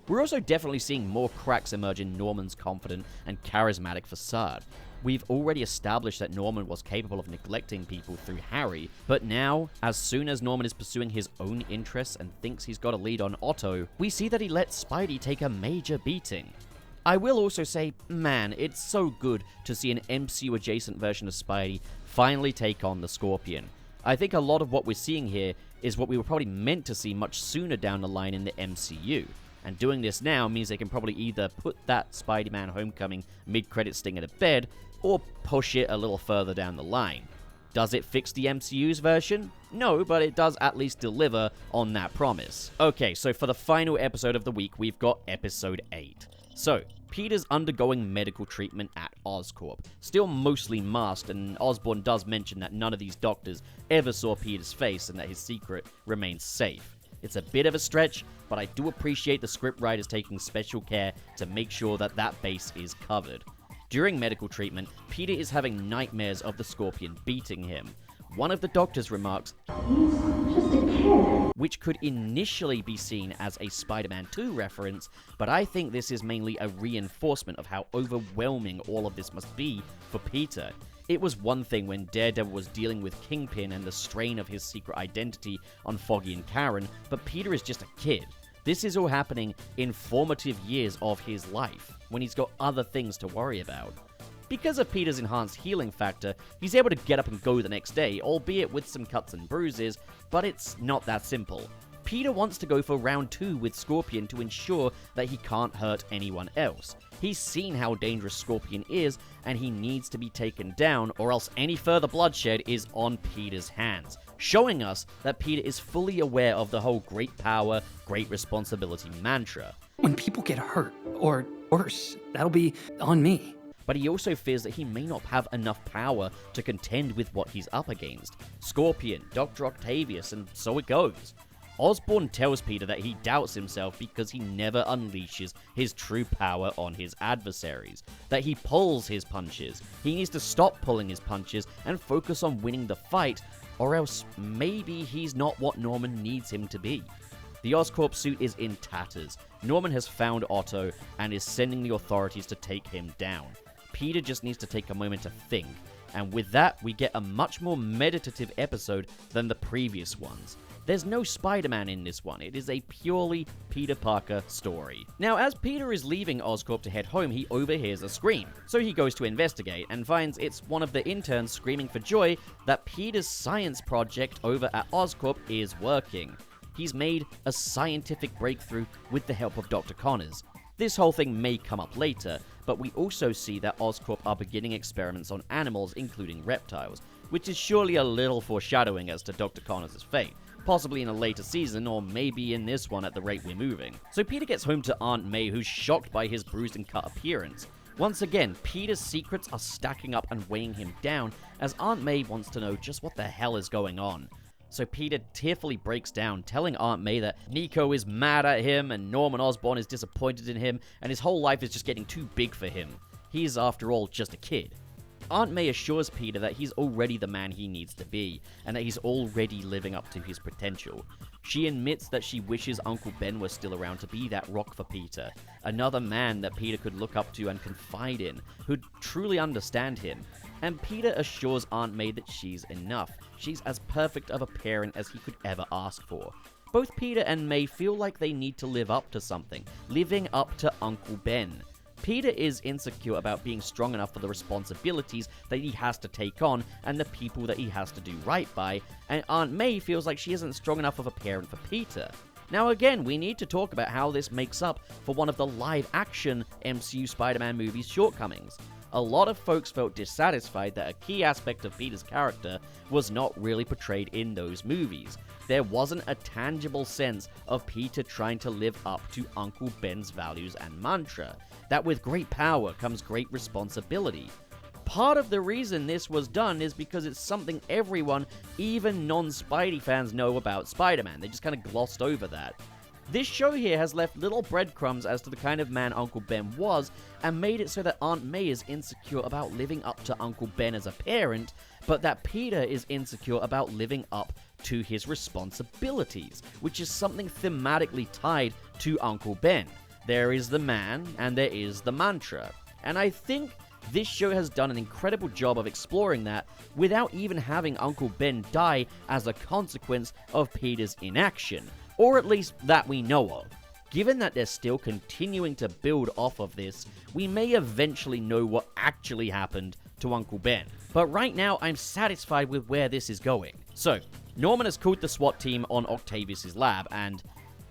We're also definitely seeing more cracks emerge in Norman's confident and charismatic facade. We've already established that Norman was capable of neglecting people through Harry, but now, as soon as Norman is pursuing his own interests and thinks he's got a lead on Otto, we see that he lets Spidey take a major beating. I will also say, man, it's so good to see an MCU-adjacent version of Spidey finally take on the Scorpion. I think a lot of what we're seeing here is what we were probably meant to see much sooner down the line in the MCU. And doing this now means they can probably either put that Spider-Man Homecoming mid-credit stinger to bed, or push it a little further down the line. Does it fix the MCU's version? No, but it does at least deliver on that promise. Okay, so for the final episode of the week, we've got episode 8. So, Peter's undergoing medical treatment at Oscorp, still mostly masked, and Osborn does mention that none of these doctors ever saw Peter's face and that his secret remains safe. It's a bit of a stretch, but I do appreciate the scriptwriters taking special care to make sure that that base is covered. During medical treatment, Peter is having nightmares of the Scorpion beating him. One of the doctors remarks, "He's just a kid," which could initially be seen as a Spider-Man 2 reference, but I think this is mainly a reinforcement of how overwhelming all of this must be for Peter. It was one thing when Daredevil was dealing with Kingpin and the strain of his secret identity on Foggy and Karen, but Peter is just a kid. This is all happening in formative years of his life, when he's got other things to worry about. Because of Peter's enhanced healing factor, he's able to get up and go the next day, albeit with some cuts and bruises, but it's not that simple. Peter wants to go for round 2 with Scorpion to ensure that he can't hurt anyone else. He's seen how dangerous Scorpion is, and he needs to be taken down, or else any further bloodshed is on Peter's hands, showing us that Peter is fully aware of the whole great power, great responsibility mantra. When people get hurt, or worse, that'll be on me. But he also fears that he may not have enough power to contend with what he's up against. Scorpion, Doctor Octavius, and so it goes. Osborn tells Peter that he doubts himself because he never unleashes his true power on his adversaries, that he pulls his punches. He needs to stop pulling his punches and focus on winning the fight, or else maybe he's not what Norman needs him to be. The Oscorp suit is in tatters. Norman has found Otto and is sending the authorities to take him down. Peter just needs to take a moment to think, and with that, we get a much more meditative episode than the previous ones. There's no Spider-Man in this one. It is a purely Peter Parker story. Now, as Peter is leaving Oscorp to head home, he overhears a scream. So he goes to investigate and finds it's one of the interns screaming for joy that Peter's science project over at Oscorp is working. He's made a scientific breakthrough with the help of Dr. Connors. This whole thing may come up later, but we also see that Oscorp are beginning experiments on animals, including reptiles, which is surely a little foreshadowing as to Dr. Connors' fate. Possibly in a later season, or maybe in this one at the rate we're moving. So Peter gets home to Aunt May, who's shocked by his bruised and cut appearance. Once again, Peter's secrets are stacking up and weighing him down, as Aunt May wants to know just what the hell is going on. So Peter tearfully breaks down, telling Aunt May that Nico is mad at him, and Norman Osborn is disappointed in him, and his whole life is just getting too big for him. He's, after all, just a kid. Aunt May assures Peter that he's already the man he needs to be, and that he's already living up to his potential. She admits that she wishes Uncle Ben was still around to be that rock for Peter, another man that Peter could look up to and confide in, who'd truly understand him. And Peter assures Aunt May that she's enough. She's as perfect of a parent as he could ever ask for. Both Peter and May feel like they need to live up to something, living up to Uncle Ben. Peter is insecure about being strong enough for the responsibilities that he has to take on and the people that he has to do right by, and Aunt May feels like she isn't strong enough of a parent for Peter. Now again, we need to talk about how this makes up for one of the live-action MCU Spider-Man movies' shortcomings. A lot of folks felt dissatisfied that a key aspect of Peter's character was not really portrayed in those movies. There wasn't a tangible sense of Peter trying to live up to Uncle Ben's values and mantra, that with great power comes great responsibility. Part of the reason this was done is because it's something everyone, even non-Spidey fans, know about Spider-Man. They just kind of glossed over that. This show here has left little breadcrumbs as to the kind of man Uncle Ben was, and made it so that Aunt May is insecure about living up to Uncle Ben as a parent, but that Peter is insecure about living up to his responsibilities, which is something thematically tied to Uncle Ben. There is the man, and there is the mantra. And I think this show has done an incredible job of exploring that without even having Uncle Ben die as a consequence of Peter's inaction. Or at least that we know of. Given that they're still continuing to build off of this, we may eventually know what actually happened to Uncle Ben. But right now, I'm satisfied with where this is going. So, Norman has called the SWAT team on Octavius' lab, and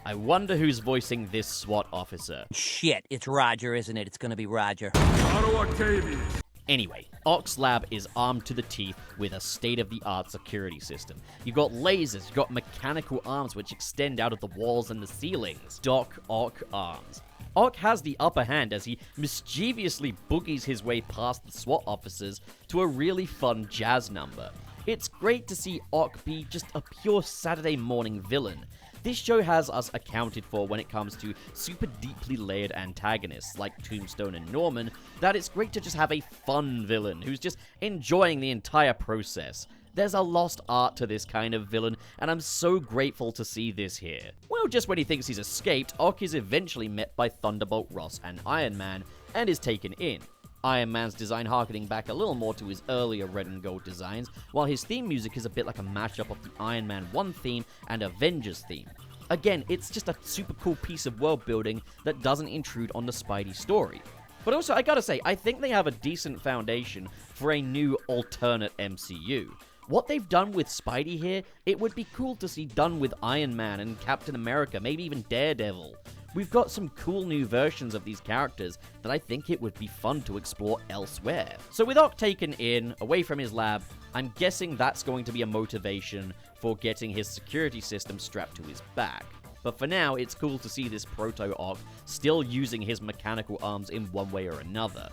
I wonder who's voicing this SWAT officer. Shit, it's Roger, isn't it? It's gonna be Roger. Otto Octavius. Anyway, Oc's lab is armed to the teeth with a state-of-the-art security system. You've got lasers, you've got mechanical arms which extend out of the walls and the ceilings. Doc Ock arms. Ock has the upper hand as he mischievously boogies his way past the SWAT officers to a really fun jazz number. It's great to see Ock be just a pure Saturday morning villain. This show has us accounted for when it comes to super deeply layered antagonists like Tombstone and Norman, that it's great to just have a fun villain who's just enjoying the entire process. There's a lost art to this kind of villain, and I'm so grateful to see this here. Well, just when he thinks he's escaped, Ock is eventually met by Thunderbolt Ross and Iron Man, and is taken in. Iron Man's design harkening back a little more to his earlier red and gold designs, while his theme music is a bit like a mashup of the Iron Man 1 theme and Avengers theme. Again, it's just a super cool piece of world building that doesn't intrude on the Spidey story. But also, I gotta say, I think they have a decent foundation for a new alternate MCU. What they've done with Spidey here, it would be cool to see done with Iron Man and Captain America, maybe even Daredevil. We've got some cool new versions of these characters that I think it would be fun to explore elsewhere. So with Ock taken in, away from his lab, I'm guessing that's going to be a motivation for getting his security system strapped to his back. But for now, it's cool to see this proto-Ock still using his mechanical arms in one way or another.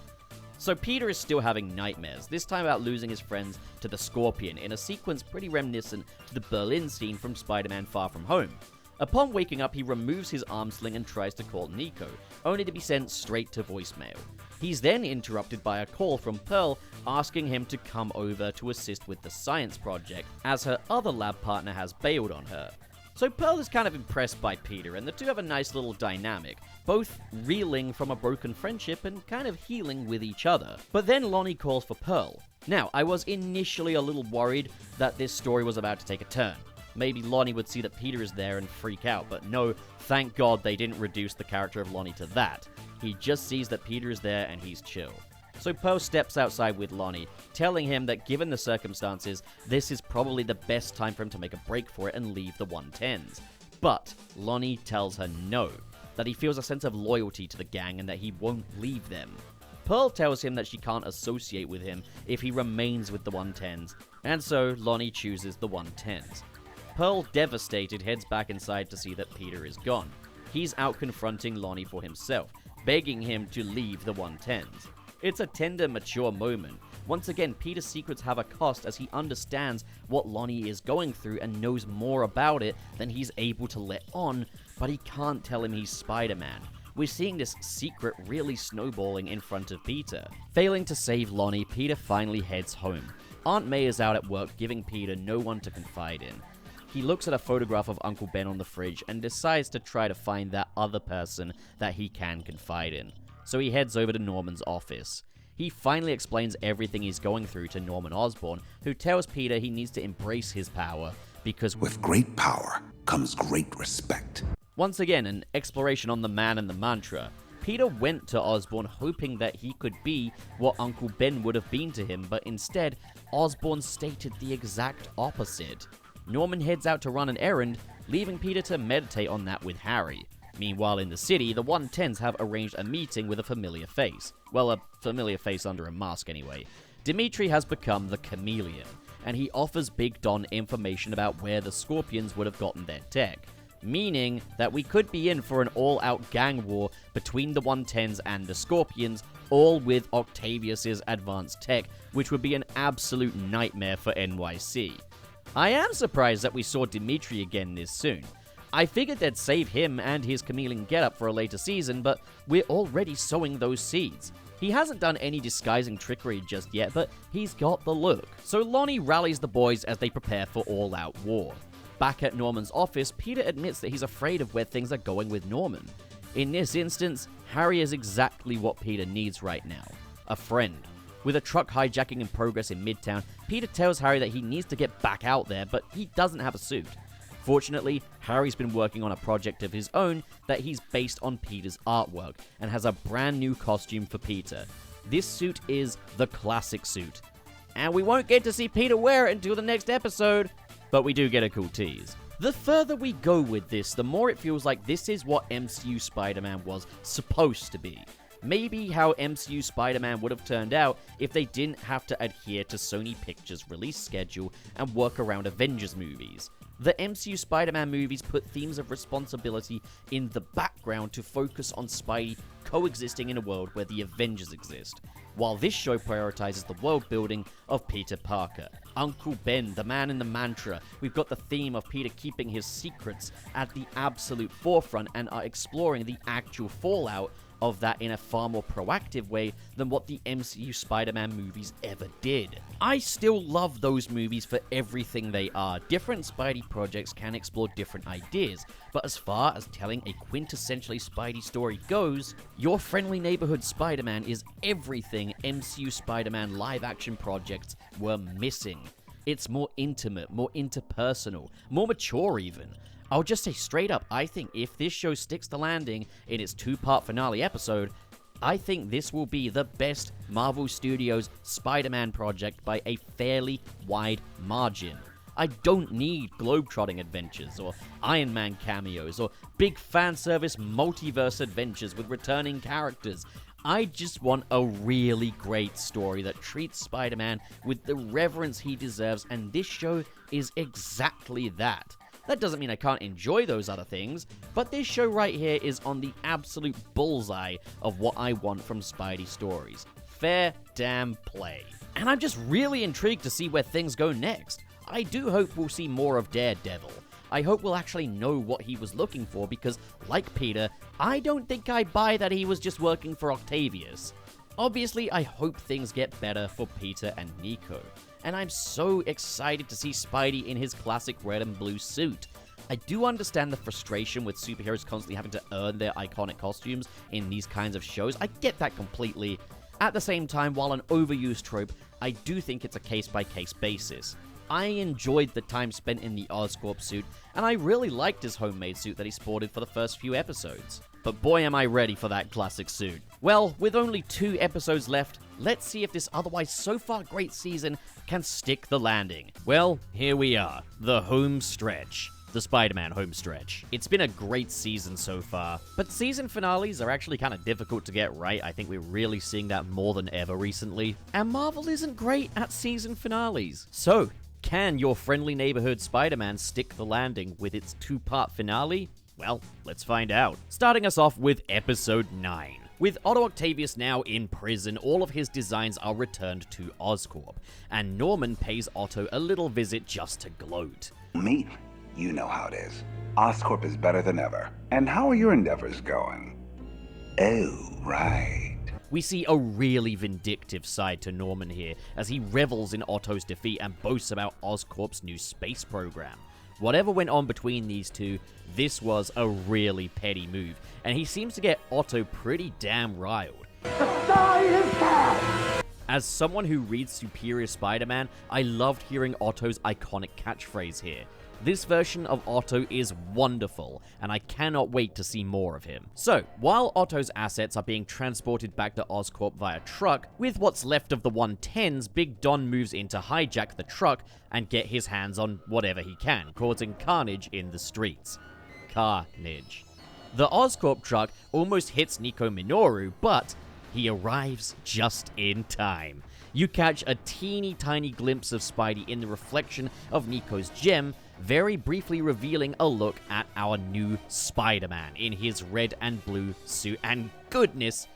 So Peter is still having nightmares, this time about losing his friends to the Scorpion in a sequence pretty reminiscent to the Berlin scene from Spider-Man Far From Home. Upon waking up, he removes his arm sling and tries to call Nico, only to be sent straight to voicemail. He's then interrupted by a call from Pearl asking him to come over to assist with the science project, as her other lab partner has bailed on her. So Pearl is kind of impressed by Peter, and the two have a nice little dynamic, both reeling from a broken friendship and kind of healing with each other. But then Lonnie calls for Pearl. Now, I was initially a little worried that this story was about to take a turn. Maybe Lonnie would see that Peter is there and freak out, but no, thank God they didn't reduce the character of Lonnie to that. He just sees that Peter is there and he's chill. So Pearl steps outside with Lonnie, telling him that given the circumstances, this is probably the best time for him to make a break for it and leave the 110s. But Lonnie tells her no, that he feels a sense of loyalty to the gang and that he won't leave them. Pearl tells him that she can't associate with him if he remains with the 110s, and so Lonnie chooses the 110s. Pearl, devastated, heads back inside to see that Peter is gone. He's out confronting Lonnie for himself, begging him to leave the 110s. It's a tender, mature moment. Once again, Peter's secrets have a cost as he understands what Lonnie is going through and knows more about it than he's able to let on, but he can't tell him he's Spider-Man. We're seeing this secret really snowballing in front of Peter. Failing to save Lonnie, Peter finally heads home. Aunt May is out at work, giving Peter no one to confide in. He looks at a photograph of Uncle Ben on the fridge and decides to try to find that other person that he can confide in. So he heads over to Norman's office. He finally explains everything he's going through to Norman Osborn, who tells Peter he needs to embrace his power because With great power comes great respect. once again, an exploration on the man and the mantra. Peter went to Osborn hoping that he could be what Uncle Ben would have been to him, but instead, Osborn stated the exact opposite. Norman heads out to run an errand, leaving Peter to meditate on that with Harry. Meanwhile, in the city, the 110s have arranged a meeting with a familiar face. Well, a familiar face under a mask anyway. Dimitri has become the chameleon, and he offers Big Don information about where the Scorpions would have gotten their tech. Meaning that we could be in for an all-out gang war between the 110s and the Scorpions, all with Octavius's advanced tech, which would be an absolute nightmare for NYC. I am surprised that we saw Dimitri again this soon. I figured they'd save him and his chameleon getup for a later season, but we're already sowing those seeds. He hasn't done any disguising trickery just yet, but he's got the look. So Lonnie rallies the boys as they prepare for all-out war. Back at Norman's office, Peter admits that he's afraid of where things are going with Norman. In this instance, Harry is exactly what Peter needs right now. A friend. With a truck hijacking in progress in Midtown, Peter tells Harry that he needs to get back out there, but he doesn't have a suit. Fortunately, Harry's been working on a project of his own that he's based on Peter's artwork, and has a brand new costume for Peter. This suit is the classic suit. And we won't get to see Peter wear it until the next episode, but we do get a cool tease. The further we go with this, the more it feels like this is what MCU Spider-Man was supposed to be. Maybe how MCU Spider-Man would have turned out if they didn't have to adhere to Sony Pictures' release schedule and work around Avengers movies. The MCU Spider-Man movies put themes of responsibility in the background to focus on Spidey coexisting in a world where the Avengers exist, while this show prioritizes the world building of Peter Parker. Uncle Ben, the man in the mantra. We've got the theme of Peter keeping his secrets at the absolute forefront and are exploring the actual fallout of that in a far more proactive way than what the MCU Spider-Man movies ever did. I still love those movies for everything they are. Different Spidey projects can explore different ideas, but as far as telling a quintessentially Spidey story goes, Your Friendly Neighborhood Spider-Man is everything MCU Spider-Man live-action projects were missing. It's more intimate, more interpersonal, more mature even. I'll just say straight up, I think if this show sticks the landing in its 2-part finale episode, I think this will be the best Marvel Studios Spider-Man project by a fairly wide margin. I don't need globetrotting adventures, or Iron Man cameos, or big fan service multiverse adventures with returning characters. I just want a really great story that treats Spider-Man with the reverence he deserves, and this show is exactly that. That doesn't mean I can't enjoy those other things, but this show right here is on the absolute bullseye of what I want from Spidey stories. Fair damn play. And I'm just really intrigued to see where things go next. I do hope we'll see more of Daredevil. I hope we'll actually know what he was looking for because, like Peter, I don't think I buy that he was just working for Octavius. Obviously, I hope things get better for Peter and Nico, and I'm so excited to see Spidey in his classic red and blue suit. I do understand the frustration with superheroes constantly having to earn their iconic costumes in these kinds of shows. I get that completely. At the same time, while an overused trope, I do think it's a case-by-case basis. I enjoyed the time spent in the Oscorp suit, and I really liked his homemade suit that he sported for the first few episodes. But boy am I ready for that classic suit. Well, with only 2 episodes left, let's see if this otherwise so far great season can stick the landing. Well, here we are, the home stretch. The Spider-Man home stretch. It's been a great season so far, but season finales are actually kind of difficult to get right. I think we're really seeing that more than ever recently. And Marvel isn't great at season finales. So, can your friendly neighborhood Spider-Man stick the landing with its 2-part finale? Well, let's find out. Starting us off with episode 9. With Otto Octavius now in prison, all of his designs are returned to Oscorp, and Norman pays Otto a little visit just to gloat. Me? You know how it is. Oscorp is better than ever. And how are your endeavors going? Oh, right. We see a really vindictive side to Norman here, as he revels in Otto's defeat and boasts about Oscorp's new space program. Whatever went on between these two, this was a really petty move, and he seems to get Otto pretty damn riled. As someone who reads Superior Spider-Man, I loved hearing Otto's iconic catchphrase here. This version of Otto is wonderful, and I cannot wait to see more of him. So, while Otto's assets are being transported back to Oscorp via truck, with what's left of the 110s, Big Don moves in to hijack the truck and get his hands on whatever he can, causing carnage in the streets. Carnage. The Oscorp truck almost hits Nico Minoru, but he arrives just in time. You catch a teeny tiny glimpse of Spidey in the reflection of Nico's gem, very briefly revealing a look at our new Spider-Man in his red and blue suit, and goodness,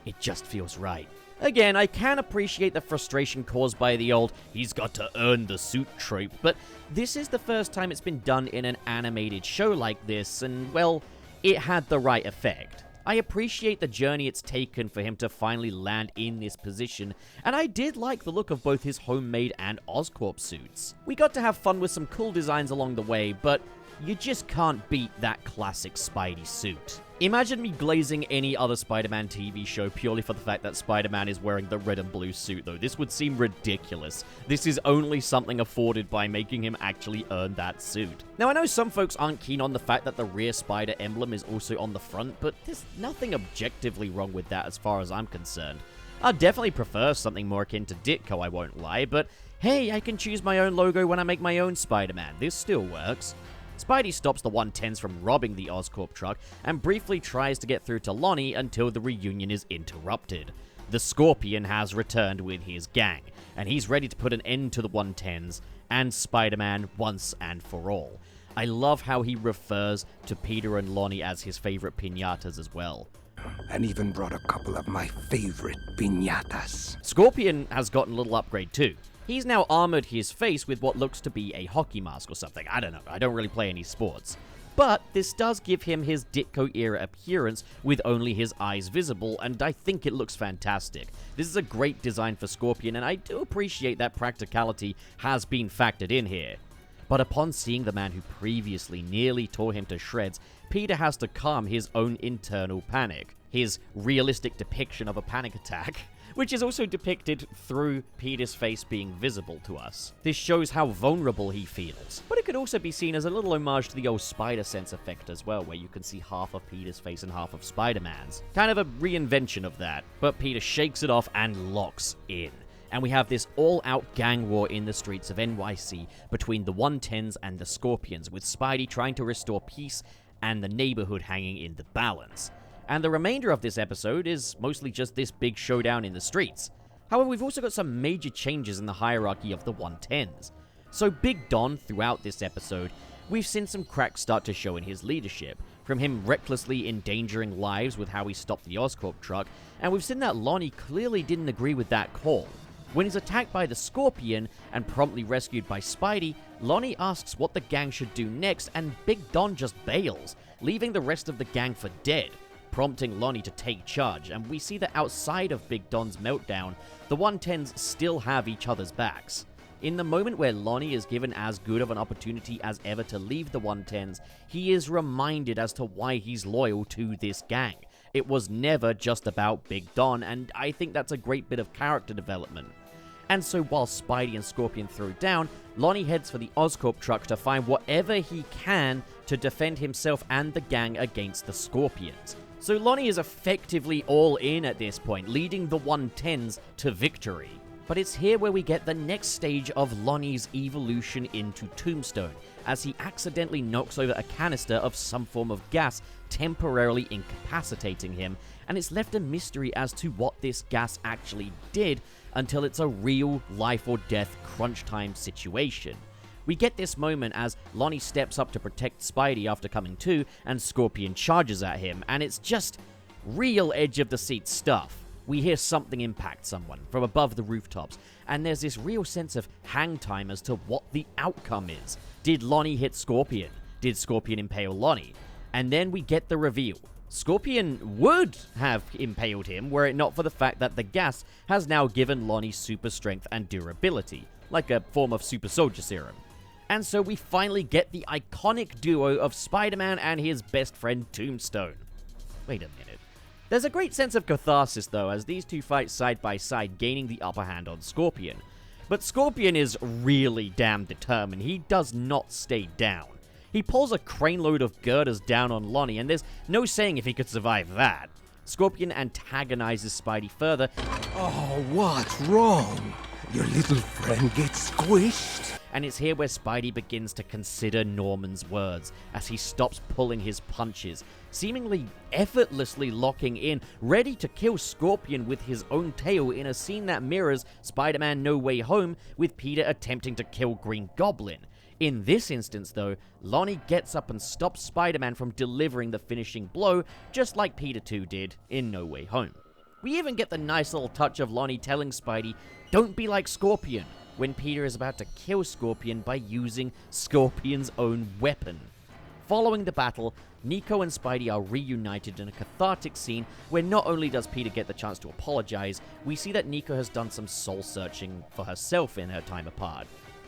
it just feels right. Again, I can appreciate the frustration caused by the old "he's got to earn the suit" trope, but this is the first time it's been done in an animated show like this, and well, it had the right effect. I appreciate the journey it's taken for him to finally land in this position, and I did like the look of both his homemade and Oscorp suits. We got to have fun with some cool designs along the way, but you just can't beat that classic Spidey suit. Imagine me glazing any other Spider-Man TV show purely for the fact that Spider-Man is wearing the red and blue suit, though. This would seem ridiculous. This is only something afforded by making him actually earn that suit. Now, I know some folks aren't keen on the fact that the rear spider emblem is also on the front, but there's nothing objectively wrong with that as far as I'm concerned. I'd definitely prefer something more akin to Ditko, I won't lie, but hey, I can choose my own logo when I make my own Spider-Man. This still works. Spidey stops the 110s from robbing the Oscorp truck and briefly tries to get through to Lonnie until the reunion is interrupted. The Scorpion has returned with his gang, and he's ready to put an end to the 110s and Spider-Man once and for all. I love how he refers to Peter and Lonnie as his favorite piñatas as well. And even brought a couple of my favorite piñatas. Scorpion has gotten a little upgrade too. He's now armored his face with what looks to be a hockey mask or something. I don't know, I don't really play any sports. But this does give him his Ditko-era appearance with only his eyes visible, and I think it looks fantastic. This is a great design for Scorpion, and I do appreciate that practicality has been factored in here. But upon seeing the man who previously nearly tore him to shreds, Peter has to calm his own internal panic. His realistic depiction of a panic attack, which is also depicted through Peter's face being visible to us. This shows how vulnerable he feels, but it could also be seen as a little homage to the old Spider-Sense effect as well, where you can see half of Peter's face and half of Spider-Man's. Kind of a reinvention of that, but Peter shakes it off and locks in. And we have this all-out gang war in the streets of NYC between the 110s and the Scorpions, with Spidey trying to restore peace and the neighborhood hanging in the balance. And the remainder of this episode is mostly just this big showdown in the streets. However, we've also got some major changes in the hierarchy of the 110s. So Big Don, throughout this episode, we've seen some cracks start to show in his leadership, from him recklessly endangering lives with how he stopped the Oscorp truck, and we've seen that Lonnie clearly didn't agree with that call. When he's attacked by the Scorpion and promptly rescued by Spidey, Lonnie asks what the gang should do next, and Big Don just bails, leaving the rest of the gang for dead, prompting Lonnie to take charge. And we see that outside of Big Don's meltdown, the 110s still have each other's backs. In the moment where Lonnie is given as good of an opportunity as ever to leave the 110s, he is reminded as to why he's loyal to this gang. It was never just about Big Don, and I think that's a great bit of character development. And so while Spidey and Scorpion throw down, Lonnie heads for the Oscorp truck to find whatever he can to defend himself and the gang against the Scorpions. So Lonnie is effectively all in at this point, leading the 110s to victory. But it's here where we get the next stage of Lonnie's evolution into Tombstone, as he accidentally knocks over a canister of some form of gas, temporarily incapacitating him, and it's left a mystery as to what this gas actually did until it's a real life or death crunch time situation. We get this moment as Lonnie steps up to protect Spidey after coming to, and Scorpion charges at him, and it's just real edge of the seat stuff. We hear something impact someone from above the rooftops, and there's this real sense of hang time as to what the outcome is. Did Lonnie hit Scorpion? Did Scorpion impale Lonnie? And then we get the reveal. Scorpion would have impaled him were it not for the fact that the gas has now given Lonnie super strength and durability, like a form of super soldier serum. And so we finally get the iconic duo of Spider-Man and his best friend Tombstone. Wait a minute. There's a great sense of catharsis though, as these two fight side by side, gaining the upper hand on Scorpion. But Scorpion is really damn determined. He does not stay down. He pulls a crane load of girders down on Lonnie, and there's no saying if he could survive that. Scorpion antagonizes Spidey further. Oh, what's wrong? Your little friend gets squished? And it's here where Spidey begins to consider Norman's words, as he stops pulling his punches, seemingly effortlessly locking in, ready to kill Scorpion with his own tail in a scene that mirrors Spider-Man No Way Home, with Peter attempting to kill Green Goblin. In this instance, though, Lonnie gets up and stops Spider-Man from delivering the finishing blow, just like Peter 2 did in No Way Home. We even get the nice little touch of Lonnie telling Spidey, "Don't be like Scorpion," when Peter is about to kill Scorpion by using Scorpion's own weapon. Following the battle, Nico and Spidey are reunited in a cathartic scene where not only does Peter get the chance to apologize, we see that Nico has done some soul-searching for herself in her time apart.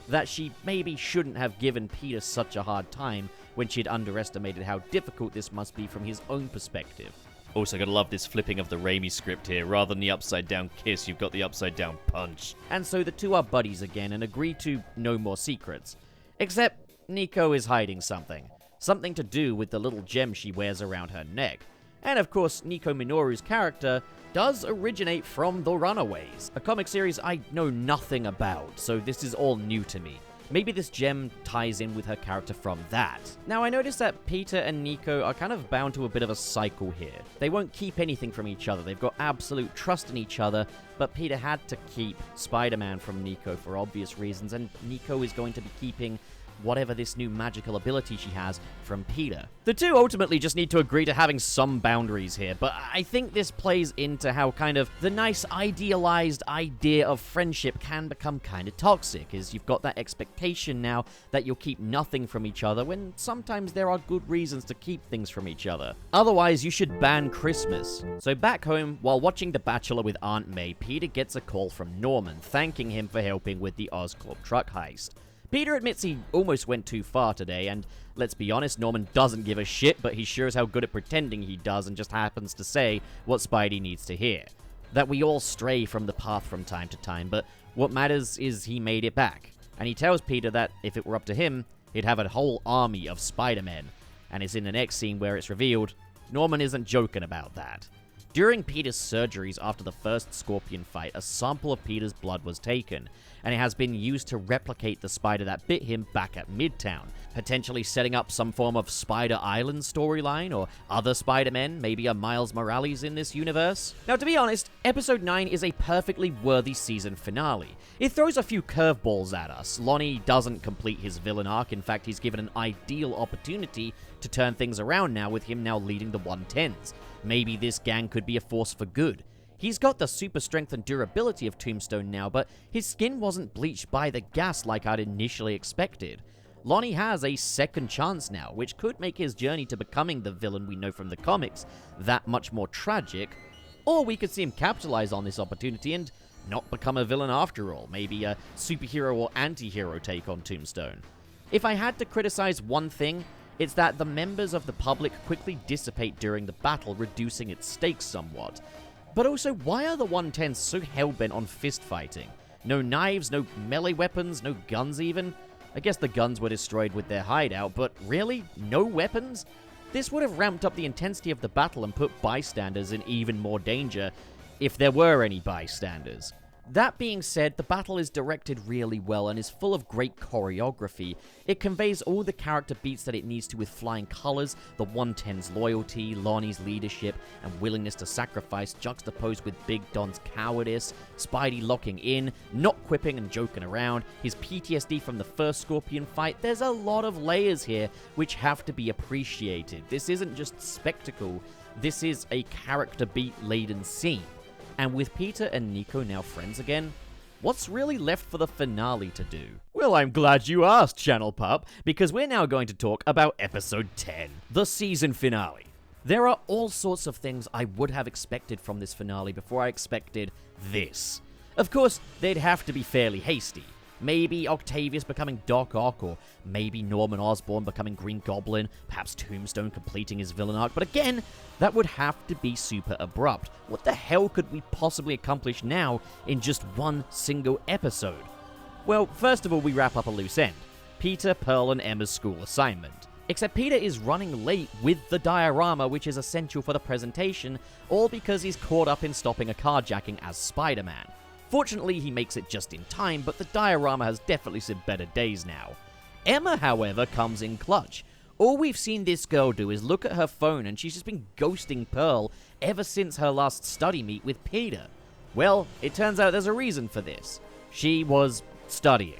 That she maybe shouldn't have given Peter such a hard time when she'd underestimated how difficult this must be from his own perspective. Also, gotta love this flipping of the Raimi script here. Rather than the upside-down kiss, you've got the upside-down punch. And so the two are buddies again and agree to no more secrets. Except Nico is hiding something. Something to do with the little gem she wears around her neck. And of course, Nico Minoru's character does originate from The Runaways, a comic series I know nothing about, so this is all new to me. Maybe this gem ties in with her character from that. Now, I noticed that Peter and Nico are kind of bound to a bit of a cycle here. They won't keep anything from each other. They've got absolute trust in each other, but Peter had to keep Spider-Man from Nico for obvious reasons, and Nico is going to be keeping whatever this new magical ability she has from Peter. The two ultimately just need to agree to having some boundaries here, but I think this plays into how kind of the nice idealized idea of friendship can become kind of toxic, as you've got that expectation now that you'll keep nothing from each other when sometimes there are good reasons to keep things from each other. Otherwise, you should ban Christmas. So back home, while watching The Bachelor with Aunt May, Peter gets a call from Norman, thanking him for helping with the Oscorp truck heist. Peter admits he almost went too far today, and let's be honest, Norman doesn't give a shit, but he sure is how good at pretending he does and just happens to say what Spidey needs to hear. That we all stray from the path from time to time, but what matters is he made it back. And he tells Peter that if it were up to him, he'd have a whole army of Spider-Men. And it's in the next scene where it's revealed Norman isn't joking about that. During Peter's surgeries after the first Scorpion fight, a sample of Peter's blood was taken, and it has been used to replicate the spider that bit him back at Midtown, potentially setting up some form of Spider Island storyline, or other Spider-Men, maybe a Miles Morales in this universe. Now, to be honest, Episode 9 is a perfectly worthy season finale. It throws a few curveballs at us. Lonnie doesn't complete his villain arc, in fact he's given an ideal opportunity to turn things around now, with him now leading the 110s. Maybe this gang could be a force for good. He's got the super strength and durability of Tombstone now, but his skin wasn't bleached by the gas like I'd initially expected. Lonnie has a second chance now, which could make his journey to becoming the villain we know from the comics that much more tragic, or we could see him capitalize on this opportunity and not become a villain after all, maybe a superhero or anti-hero take on Tombstone. If I had to criticize one thing, it's that the members of the public quickly dissipate during the battle, reducing its stakes somewhat. But also, why are the 110s so hell-bent on fist fighting? No knives, no melee weapons, no guns even? I guess the guns were destroyed with their hideout, but really? No weapons? This would have ramped up the intensity of the battle and put bystanders in even more danger, if there were any bystanders. That being said, the battle is directed really well and is full of great choreography. It conveys all the character beats that it needs to with flying colors, the 110's loyalty, Lonnie's leadership, and willingness to sacrifice juxtaposed with Big Don's cowardice, Spidey locking in, not quipping and joking around, his PTSD from the first Scorpion fight. There's a lot of layers here which have to be appreciated. This isn't just spectacle, this is a character beat-laden scene. And with Peter and Nico now friends again, what's really left for the finale to do? Well, I'm glad you asked, Channel Pup, because we're now going to talk about episode 10, the season finale. There are all sorts of things I would have expected from this finale before I expected this. Of course, they'd have to be fairly hasty. Maybe Octavius becoming Doc Ock, or maybe Norman Osborn becoming Green Goblin, perhaps Tombstone completing his villain arc, but again, that would have to be super abrupt. What the hell could we possibly accomplish now in just one single episode? Well, first of all, we wrap up a loose end. Peter, Pearl, and Emma's school assignment. Except Peter is running late with the diorama, which is essential for the presentation, all because he's caught up in stopping a carjacking as Spider-Man. Fortunately, he makes it just in time, but the diorama has definitely seen better days now. Emma, however, comes in clutch. All we've seen this girl do is look at her phone, and she's just been ghosting Pearl ever since her last study meet with Peter. Well, it turns out there's a reason for this. She was studying.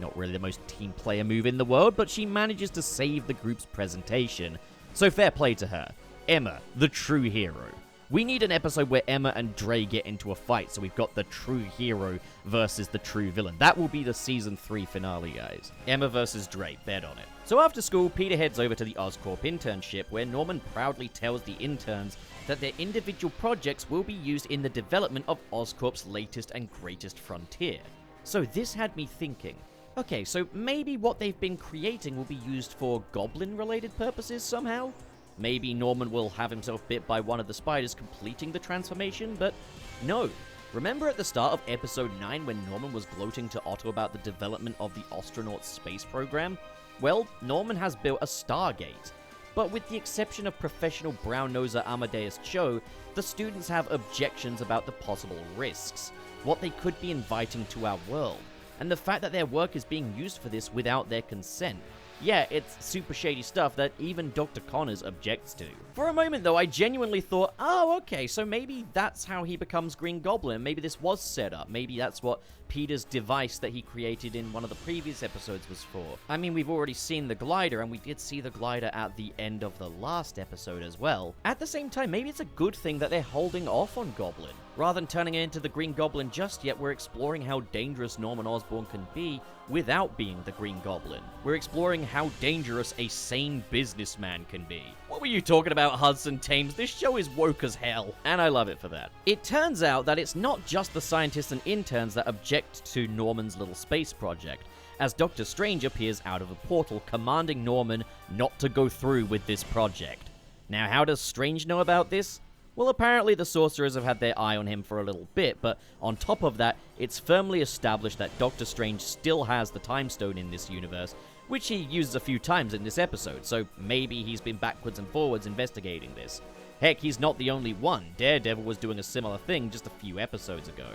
Not really the most team player move in the world, but she manages to save the group's presentation. So fair play to her. Emma, the true hero. We need an episode where Emma and Dre get into a fight, so we've got the true hero versus the true villain. That will be the season 3 finale, guys. Emma versus Dre, bet on it. So after school, Peter heads over to the Oscorp internship, where Norman proudly tells the interns that their individual projects will be used in the development of Oscorp's latest and greatest frontier. So this had me thinking, okay, so maybe what they've been creating will be used for goblin-related purposes somehow? Maybe Norman will have himself bit by one of the spiders completing the transformation, but no. Remember at the start of episode 9 when Norman was gloating to Otto about the development of the astronaut space program? Well, Norman has built a Stargate. But with the exception of professional brown-noser Amadeus Cho, the students have objections about the possible risks, what they could be inviting to our world, and the fact that their work is being used for this without their consent. Yeah, it's super shady stuff that even Dr. Connors objects to. For a moment, though, I genuinely thought, oh, okay, so maybe that's how he becomes Green Goblin. Maybe this was set up. Maybe that's what Peter's device that he created in one of the previous episodes was for. I mean, we've already seen the glider, and we did see the glider at the end of the last episode as well. At the same time, maybe it's a good thing that they're holding off on Goblin. Rather than turning it into the Green Goblin just yet, we're exploring how dangerous Norman Osborn can be without being the Green Goblin. We're exploring how dangerous a sane businessman can be. What were you talking about, Hudson Thames? This show is woke as hell, and I love it for that. It turns out that it's not just the scientists and interns that object to Norman's little space project, as Doctor Strange appears out of a portal commanding Norman not to go through with this project. Now, how does Strange know about this? Well, apparently the sorcerers have had their eye on him for a little bit, but on top of that, it's firmly established that Doctor Strange still has the Time Stone in this universe, which he uses a few times in this episode, so maybe he's been backwards and forwards investigating this. Heck, he's not the only one. Daredevil was doing a similar thing just a few episodes ago.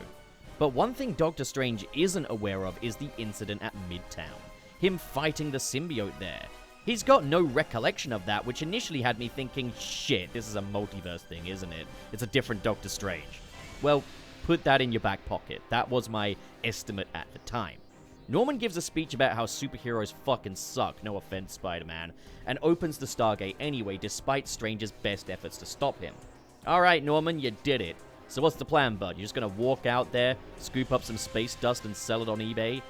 But one thing Doctor Strange isn't aware of is the incident at Midtown. Him fighting the symbiote there. He's got no recollection of that, which initially had me thinking, shit, this is a multiverse thing, isn't it? It's a different Doctor Strange. Well, put that in your back pocket. That was my estimate at the time. Norman gives a speech about how superheroes fucking suck, no offense, Spider-Man, and opens the Stargate anyway, despite Strange's best efforts to stop him. Alright, Norman, you did it. So what's the plan, bud? You're just gonna walk out there, scoop up some space dust and sell it on eBay?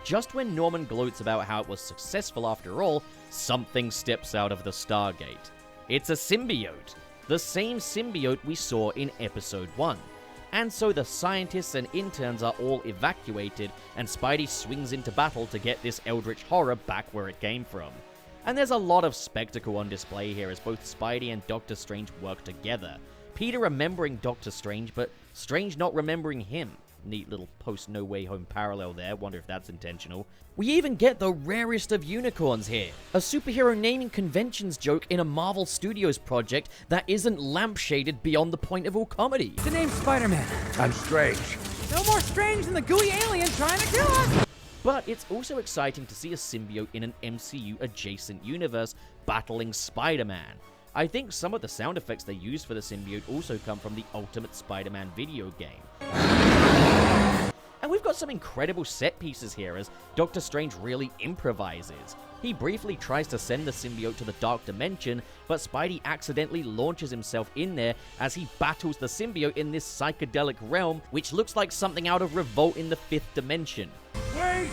Just when Norman gloats about how it was successful after all, something steps out of the Stargate. It's a symbiote. The same symbiote we saw in episode 1. And so the scientists and interns are all evacuated, and Spidey swings into battle to get this eldritch horror back where it came from. And there's a lot of spectacle on display here as both Spidey and Doctor Strange work together. Peter remembering Doctor Strange, but Strange not remembering him. Neat little post-No Way Home parallel there, wonder if that's intentional. We even get the rarest of unicorns here. A superhero naming conventions joke in a Marvel Studios project that isn't lampshaded beyond the point of all comedy. The name's Spider-Man. I'm Strange. No more Strange than the gooey alien trying to kill us! But it's also exciting to see a symbiote in an MCU-adjacent universe battling Spider-Man. I think some of the sound effects they used for the symbiote also come from the Ultimate Spider-Man video game. And we've got some incredible set pieces here as Doctor Strange really improvises. He briefly tries to send the symbiote to the Dark Dimension, but Spidey accidentally launches himself in there as he battles the symbiote in this psychedelic realm, which looks like something out of Revolt in the 5th Dimension. Wait!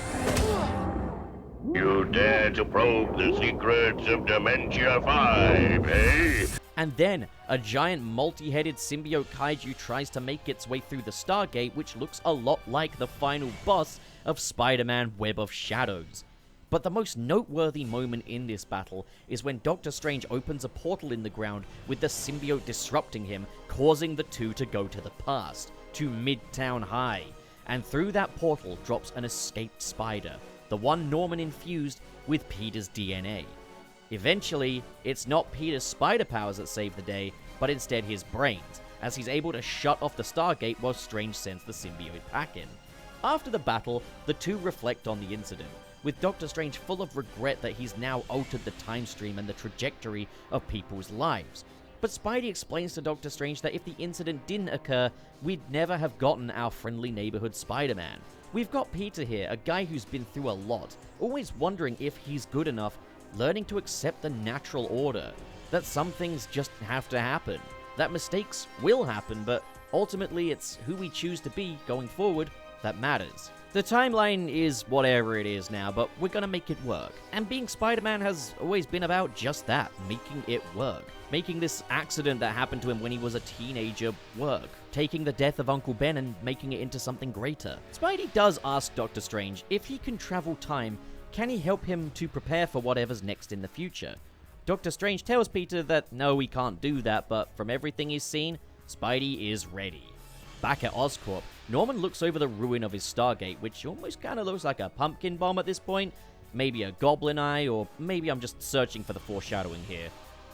You dare to probe the secrets of Dementia 5, eh? And then, a giant multi-headed symbiote kaiju tries to make its way through the Stargate, which looks a lot like the final boss of Spider-Man Web of Shadows. But the most noteworthy moment in this battle is when Doctor Strange opens a portal in the ground with the symbiote disrupting him, causing the two to go to the past, to Midtown High. And through that portal drops an escaped spider, the one Norman infused with Peter's DNA. Eventually, it's not Peter's spider powers that save the day, but instead his brains, as he's able to shut off the Stargate while Strange sends the symbiote back in. After the battle, the two reflect on the incident, with Doctor Strange full of regret that he's now altered the time stream and the trajectory of people's lives. But Spidey explains to Doctor Strange that if the incident didn't occur, we'd never have gotten our friendly neighborhood Spider-Man. We've got Peter here, a guy who's been through a lot, always wondering if he's good enough, learning to accept the natural order, that some things just have to happen, that mistakes will happen, but ultimately it's who we choose to be going forward that matters. The timeline is whatever it is now, but we're gonna make it work. And being Spider-Man has always been about just that, making it work. Making this accident that happened to him when he was a teenager work. Taking the death of Uncle Ben and making it into something greater. Spidey does ask Doctor Strange if he can travel time, can he help him to prepare for whatever's next in the future? Doctor Strange tells Peter that no, he can't do that, but from everything he's seen, Spidey is ready. Back at Oscorp, Norman looks over the ruin of his Stargate, which almost kind of looks like a pumpkin bomb at this point. Maybe a goblin eye, or maybe I'm just searching for the foreshadowing here.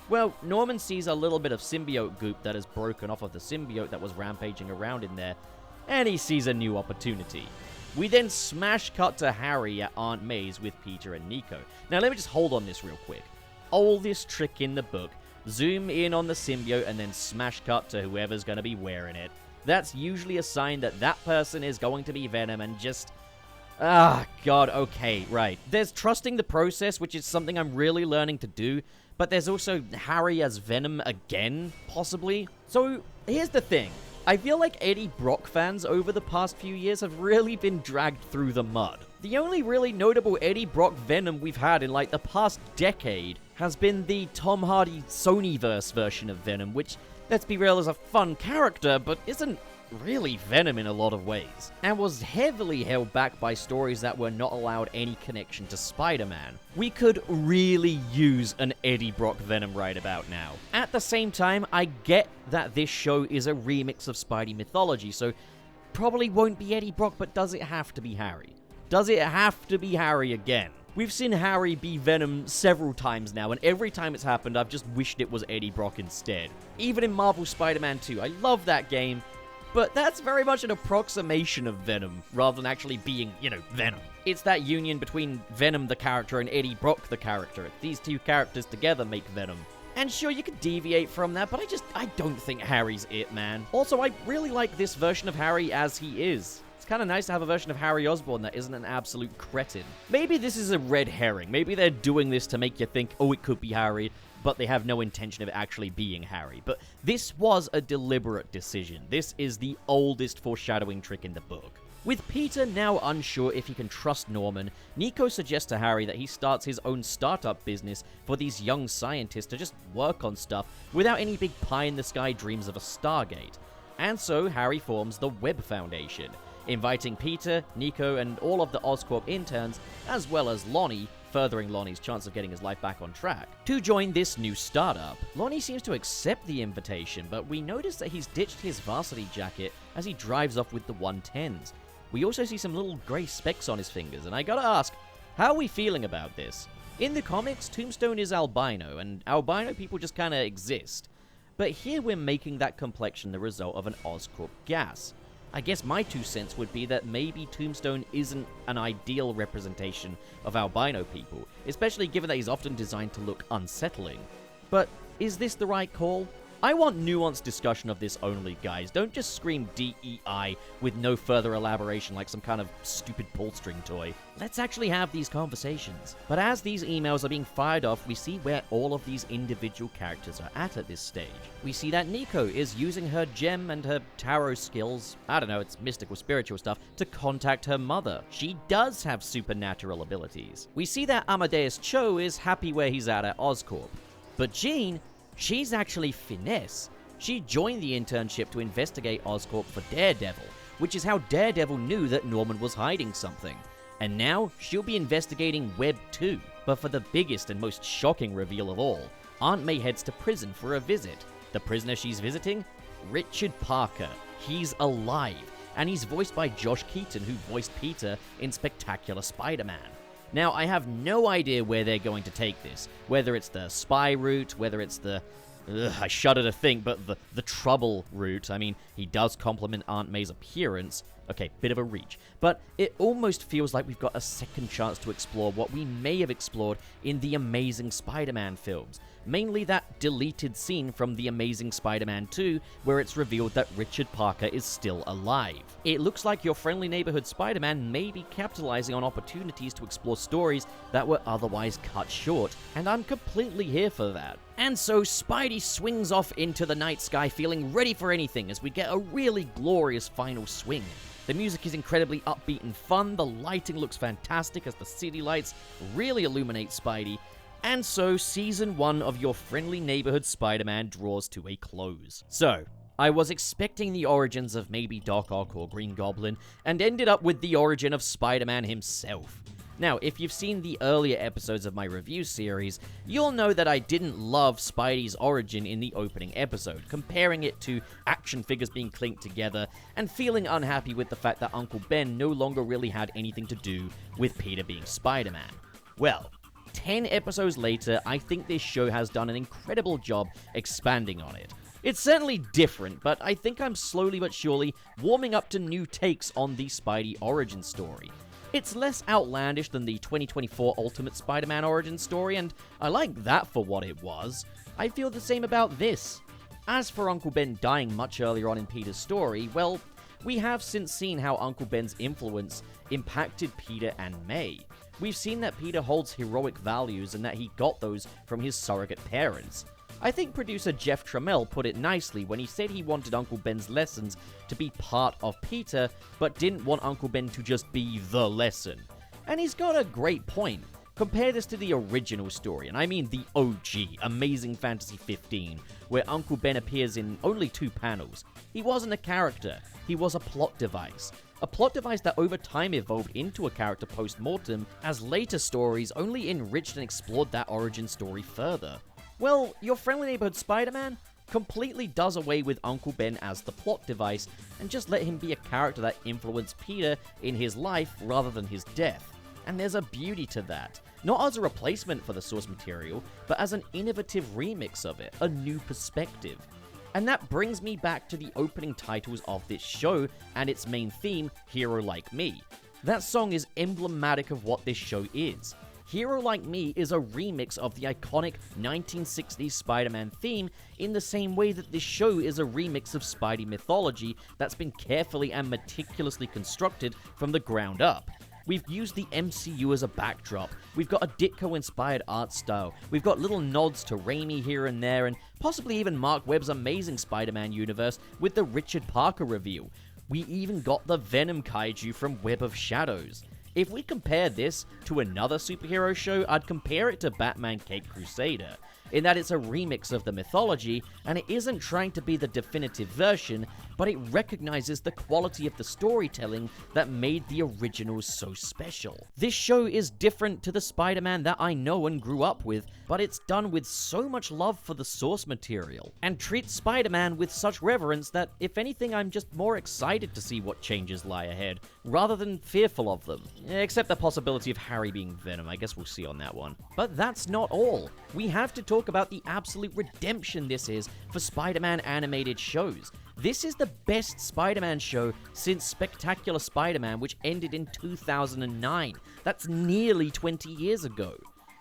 Well, Norman sees a little bit of symbiote goop that has broken off of the symbiote that was rampaging around in there, and he sees a new opportunity. We then smash cut to Harry at Aunt May's with Peter and Nico. Now let me just hold on this real quick. Oldest trick in the book. Zoom in on the symbiote and then smash cut to whoever's going to be wearing it. That's usually a sign that that person is going to be Venom and just... Ah, God, okay, right. There's trusting the process, which is something I'm really learning to do, but there's also Harry as Venom again, possibly. So, here's the thing. I feel like Eddie Brock fans over the past few years have really been dragged through the mud. The only really notable Eddie Brock Venom we've had in like the past decade has been the Tom Hardy Sonyverse version of Venom, which, let's be real, is a fun character, but isn't really Venom in a lot of ways, and was heavily held back by stories that were not allowed any connection to Spider-Man. We could really use an Eddie Brock Venom right about now. At the same time, I get that this show is a remix of Spidey mythology, so probably won't be Eddie Brock, but does it have to be Harry? Does it have to be Harry again? We've seen Harry be Venom several times now, and every time it's happened, I've just wished it was Eddie Brock instead. Even in Marvel Spider-Man 2, I love that game, but that's very much an approximation of Venom, rather than actually being, Venom. It's that union between Venom the character and Eddie Brock the character. These two characters together make Venom. And sure, you could deviate from that, but I don't think Harry's it, man. Also, I really like this version of Harry as he is. It's kind of nice to have a version of Harry Osborn that isn't an absolute cretin. Maybe this is a red herring. Maybe they're doing this to make you think, oh, it could be Harry, but they have no intention of actually being Harry. But this was a deliberate decision. This is the oldest foreshadowing trick in the book. With Peter now unsure if he can trust Norman, Nico suggests to Harry that he starts his own startup business for these young scientists to just work on stuff without any big pie-in-the-sky dreams of a Stargate. And so Harry forms the Webb Foundation, inviting Peter, Nico, and all of the Oscorp interns, as well as Lonnie, furthering Lonnie's chance of getting his life back on track, to join this new startup. Lonnie seems to accept the invitation, but we notice that he's ditched his varsity jacket as he drives off with the 110s. We also see some little grey specks on his fingers, and I gotta ask, how are we feeling about this? In the comics, Tombstone is albino, and albino people just kinda exist. But here we're making that complexion the result of an Oscorp gas. I guess my 2 cents would be that maybe Tombstone isn't an ideal representation of albino people, especially given that he's often designed to look unsettling. But is this the right call? I want nuanced discussion of this only, guys. Don't just scream DEI with no further elaboration like some kind of stupid pull-string toy. Let's actually have these conversations. But as these emails are being fired off, we see where all of these individual characters are at this stage. We see that Nico is using her gem and her tarot skills, I don't know, it's mystical, spiritual stuff, to contact her mother. She does have supernatural abilities. We see that Amadeus Cho is happy where he's at Oscorp. But Jean, she's actually finesse. She joined the internship to investigate Oscorp for Daredevil, which is how Daredevil knew that Norman was hiding something. And now, she'll be investigating Webb too. But for the biggest and most shocking reveal of all, Aunt May heads to prison for a visit. The prisoner she's visiting? Richard Parker. He's alive, and he's voiced by Josh Keaton, who voiced Peter in Spectacular Spider-Man. Now, I have no idea where they're going to take this, whether it's the spy route, whether it's the, I shudder to think, but the trouble route. I mean, he does compliment Aunt May's appearance. Okay, bit of a reach. But it almost feels like we've got a second chance to explore what we may have explored in the Amazing Spider-Man films. Mainly that deleted scene from The Amazing Spider-Man 2, where it's revealed that Richard Parker is still alive. It looks like your friendly neighborhood Spider-Man may be capitalizing on opportunities to explore stories that were otherwise cut short, and I'm completely here for that. And so Spidey swings off into the night sky feeling ready for anything as we get a really glorious final swing. The music is incredibly upbeat and fun, the lighting looks fantastic as the city lights really illuminate Spidey, and so Season 1 of your friendly neighborhood Spider-Man draws to a close. So, I was expecting the origins of maybe Doc Ock or Green Goblin, and ended up with the origin of Spider-Man himself. Now, if you've seen the earlier episodes of my review series, you'll know that I didn't love Spidey's origin in the opening episode, comparing it to action figures being clinked together, and feeling unhappy with the fact that Uncle Ben no longer really had anything to do with Peter being Spider-Man. Well, 10 episodes later, I think this show has done an incredible job expanding on it. It's certainly different, but I think I'm slowly but surely warming up to new takes on the Spidey origin story. It's less outlandish than the 2024 Ultimate Spider-Man origin story, and I like that for what it was. I feel the same about this. As for Uncle Ben dying much earlier on in Peter's story, well, we have since seen how Uncle Ben's influence impacted Peter and May. We've seen that Peter holds heroic values and that he got those from his surrogate parents. I think producer Jeff Trammell put it nicely when he said he wanted Uncle Ben's lessons to be part of Peter, but didn't want Uncle Ben to just be the lesson. And he's got a great point. Compare this to the original story, and I mean the OG, Amazing Fantasy 15, where Uncle Ben appears in only 2 panels. He wasn't a character, he was a plot device. A plot device that over time evolved into a character post-mortem, as later stories only enriched and explored that origin story further. Well, your friendly neighborhood Spider-Man completely does away with Uncle Ben as the plot device, and just let him be a character that influenced Peter in his life rather than his death. And there's a beauty to that. Not as a replacement for the source material, but as an innovative remix of it, a new perspective. And that brings me back to the opening titles of this show and its main theme, Hero Like Me. That song is emblematic of what this show is. Hero Like Me is a remix of the iconic 1960s Spider-Man theme in the same way that this show is a remix of Spidey mythology that's been carefully and meticulously constructed from the ground up. We've used the MCU as a backdrop, we've got a Ditko-inspired art style, we've got little nods to Raimi here and there, and possibly even Mark Webb's Amazing Spider-Man universe with the Richard Parker reveal. We even got the Venom kaiju from Web of Shadows. If we compare this to another superhero show, I'd compare it to Batman Caped Crusader, in that it's a remix of the mythology, and it isn't trying to be the definitive version, but it recognizes the quality of the storytelling that made the originals so special. This show is different to the Spider-Man that I know and grew up with, but it's done with so much love for the source material, and treats Spider-Man with such reverence that, if anything, I'm just more excited to see what changes lie ahead, rather than fearful of them. Except the possibility of Harry being Venom, I guess we'll see on that one. But that's not all. We have to talk about the absolute redemption this is for Spider-Man animated shows. This is the best Spider-Man show since Spectacular Spider-Man, which ended in 2009. That's nearly 20 years ago.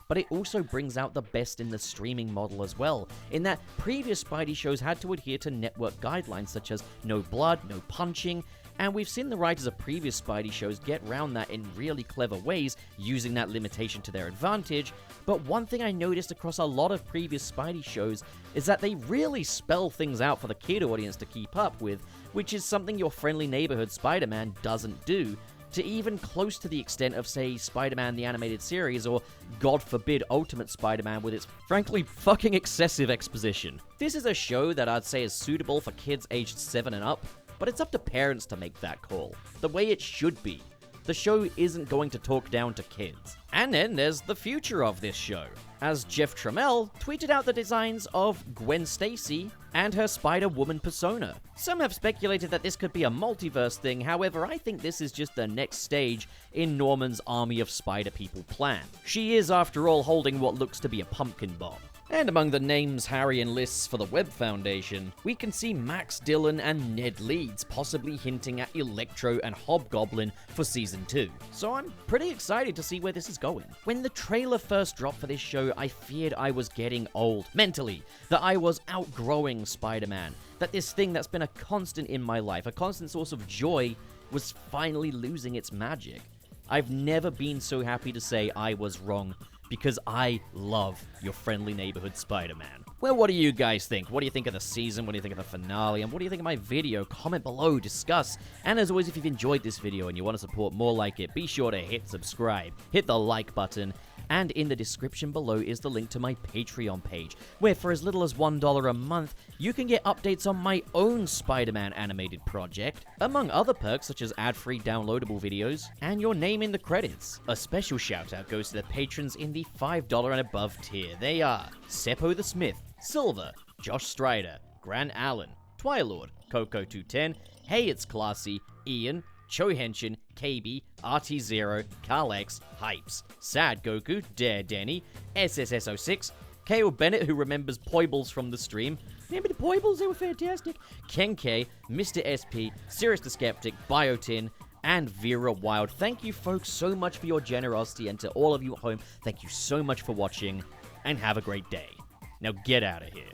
But it also brings out the best in the streaming model as well, in that previous Spidey shows had to adhere to network guidelines such as no blood, no punching, and we've seen the writers of previous Spidey shows get around that in really clever ways, using that limitation to their advantage. But one thing I noticed across a lot of previous Spidey shows is that they really spell things out for the kid audience to keep up with, which is something your friendly neighborhood Spider-Man doesn't do, to even close to the extent of, say, Spider-Man the Animated Series, or, God forbid, Ultimate Spider-Man with its, frankly, fucking excessive exposition. This is a show that I'd say is suitable for kids aged 7 and up, but it's up to parents to make that call, the way it should be. The show isn't going to talk down to kids. And then there's the future of this show, as Jeff Trammell tweeted out the designs of Gwen Stacy and her Spider-Woman persona. Some have speculated that this could be a multiverse thing, however I think this is just the next stage in Norman's Army of Spider-People plan. She is, after all, holding what looks to be a pumpkin bomb. And among the names Harry enlists for the Webb Foundation, we can see Max Dillon and Ned Leeds possibly hinting at Electro and Hobgoblin for Season 2. So I'm pretty excited to see where this is going. When the trailer first dropped for this show, I feared I was getting old, mentally, that I was outgrowing Spider-Man, that this thing that's been a constant in my life, a constant source of joy, was finally losing its magic. I've never been so happy to say I was wrong, because I love your friendly neighborhood Spider-Man. Well, what do you guys think? What do you think of the season? What do you think of the finale? And what do you think of my video? Comment below, discuss. And as always, if you've enjoyed this video and you want to support more like it, be sure to hit subscribe, hit the like button, and in the description below is the link to my Patreon page, where for as little as $1 a month, you can get updates on my own Spider-Man animated project, among other perks such as ad-free downloadable videos, and your name in the credits. A special shout-out goes to the patrons in the $5 and above tier. They are Seppo the Smith, Silver, Josh Strider, Grant Allen, Twilord, Coco210, Hey It's Classy, Ian, Cho Henshin, KB, RT0, Carlex, Hypes, Sad Goku, Dare Denny, SSS06, Kale Bennett, who remembers Poibles from the stream. Remember the Poibles? They were fantastic. Ken K, Mr. SP, Sirius the Skeptic, Biotin, and Vera Wild. Thank you, folks, so much for your generosity, and to all of you at home, thank you so much for watching, and have a great day. Now get out of here.